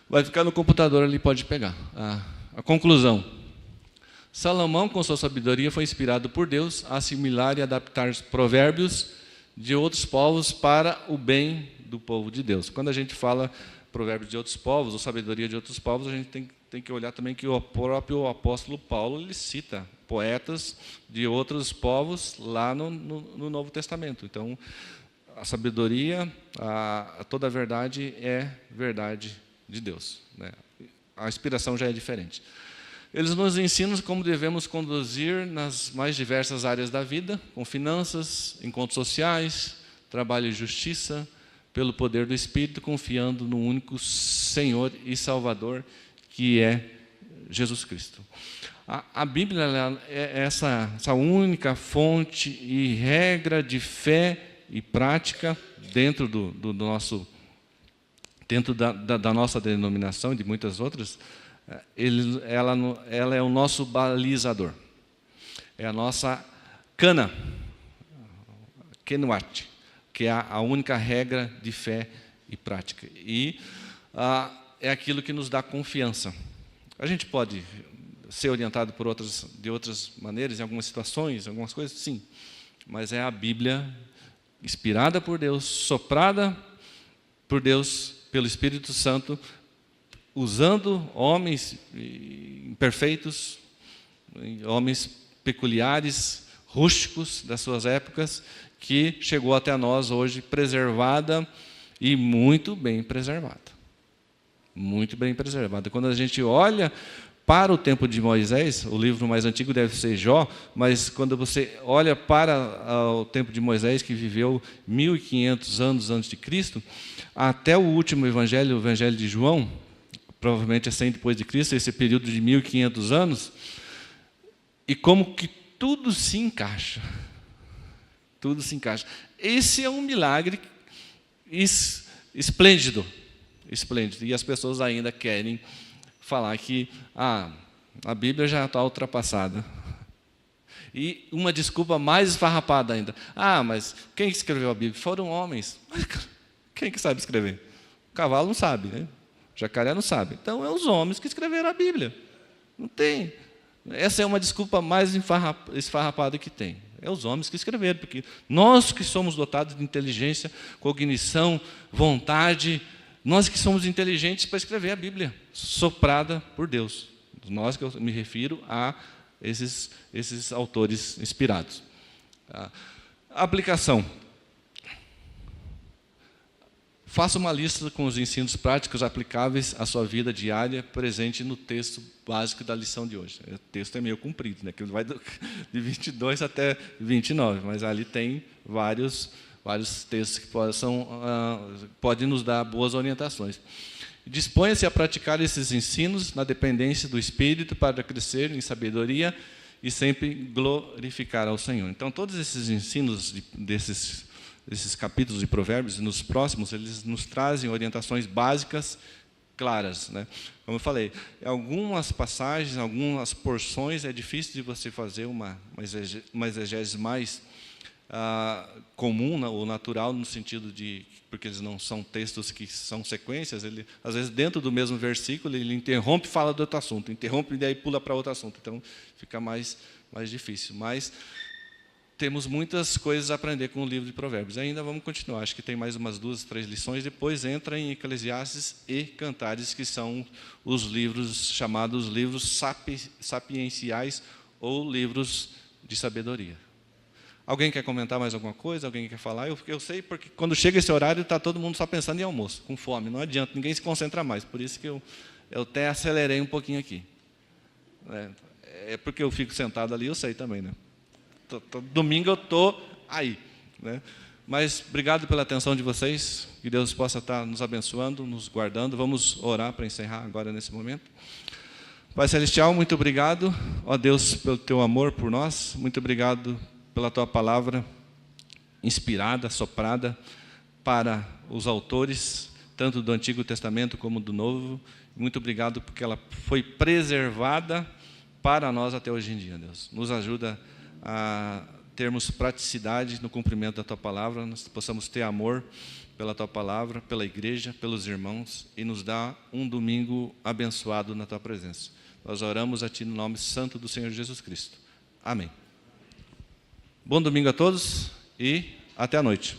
vai ficar no computador ali, pode pegar. A conclusão. Salomão, com sua sabedoria, foi inspirado por Deus a assimilar e adaptar os provérbios de outros povos para o bem do povo de Deus. Quando a gente fala provérbios de outros povos, ou sabedoria de outros povos, a gente tem que olhar também que o próprio apóstolo Paulo ele cita poetas de outros povos lá no Novo Testamento. Então, a sabedoria, toda a verdade é verdade de Deus, né? A inspiração já é diferente. Eles nos ensinam como devemos conduzir nas mais diversas áreas da vida, com finanças, encontros sociais, trabalho e justiça, pelo poder do Espírito, confiando no único Senhor e Salvador, que é Jesus Cristo. A Bíblia é essa única fonte e regra de fé e prática dentro da nossa denominação e de muitas outras. Ela é o nosso balizador, é a nossa cana, kenuat, que é a única regra de fé e prática. E é aquilo que nos dá confiança. A gente pode ser orientado de outras maneiras, em algumas situações, algumas coisas, sim. Mas é a Bíblia, inspirada por Deus, soprada por Deus, pelo Espírito Santo, usando homens imperfeitos, homens peculiares, rústicos das suas épocas, que chegou até nós hoje preservada e muito bem preservada. Muito bem preservada. Quando a gente olha para o tempo de Moisés, o livro mais antigo deve ser Jó, mas quando você olha para o tempo de Moisés, que viveu 1500 anos antes de Cristo, até o último evangelho, o evangelho de João, provavelmente é 100 depois de Cristo, esse período de 1500 anos, e como que tudo se encaixa. Tudo se encaixa. Esse é um milagre esplêndido. Esplêndido. E as pessoas ainda querem falar que a Bíblia já está ultrapassada. E uma desculpa mais esfarrapada ainda. Mas quem escreveu a Bíblia? Foram homens. Mas quem que sabe escrever? O cavalo não sabe, né? O jacaré não sabe. Então, é os homens que escreveram a Bíblia. Não tem. Essa é uma desculpa mais esfarrapada que tem. É os homens que escreveram, porque nós que somos dotados de inteligência, cognição, vontade, nós que somos inteligentes para escrever a Bíblia, soprada por Deus. Nós que eu me refiro a esses autores inspirados. A aplicação. Faça uma lista com os ensinos práticos aplicáveis à sua vida diária, presente no texto básico da lição de hoje. O texto é meio comprido, né? Que vai de 22 até 29, mas ali tem vários textos que podem nos dar boas orientações. Disponha-se a praticar esses ensinos na dependência do Espírito para crescer em sabedoria e sempre glorificar ao Senhor. Então, todos esses ensinos desses capítulos de Provérbios, e nos próximos, eles nos trazem orientações básicas, claras, né? Como eu falei, em algumas passagens, algumas porções, é difícil de você fazer uma exegese mais comum, ou natural, no sentido de, porque eles não são textos que são sequências, ele, às vezes, dentro do mesmo versículo, ele interrompe e fala de outro assunto, interrompe e daí pula para outro assunto, então fica mais difícil. Mas temos muitas coisas a aprender com o livro de Provérbios. Ainda vamos continuar, acho que tem mais umas 2, 3 lições, depois entra em Eclesiastes e Cantares, que são os livros chamados livros sapienciais ou livros de sabedoria. Alguém quer comentar mais alguma coisa? Alguém quer falar? Eu sei, porque quando chega esse horário, está todo mundo só pensando em almoço, com fome. Não adianta, ninguém se concentra mais. Por isso que eu até acelerei um pouquinho aqui. É porque eu fico sentado ali, eu sei também, né? Domingo eu estou aí, né? Mas obrigado pela atenção de vocês. Que Deus possa estar nos abençoando, nos guardando. Vamos orar para encerrar agora nesse momento. Pai Celestial, muito obrigado, ó Deus, pelo Teu amor por nós. Muito obrigado pela Tua palavra inspirada, soprada para os autores, tanto do Antigo Testamento como do Novo. Muito obrigado porque ela foi preservada para nós até hoje em dia, Deus. Nos ajuda a termos praticidade no cumprimento da Tua palavra, nós possamos ter amor pela Tua palavra, pela igreja, pelos irmãos, e nos dá um domingo abençoado na Tua presença. Nós oramos a Ti no nome santo do Senhor Jesus Cristo. Amém. Bom domingo a todos e até a noite.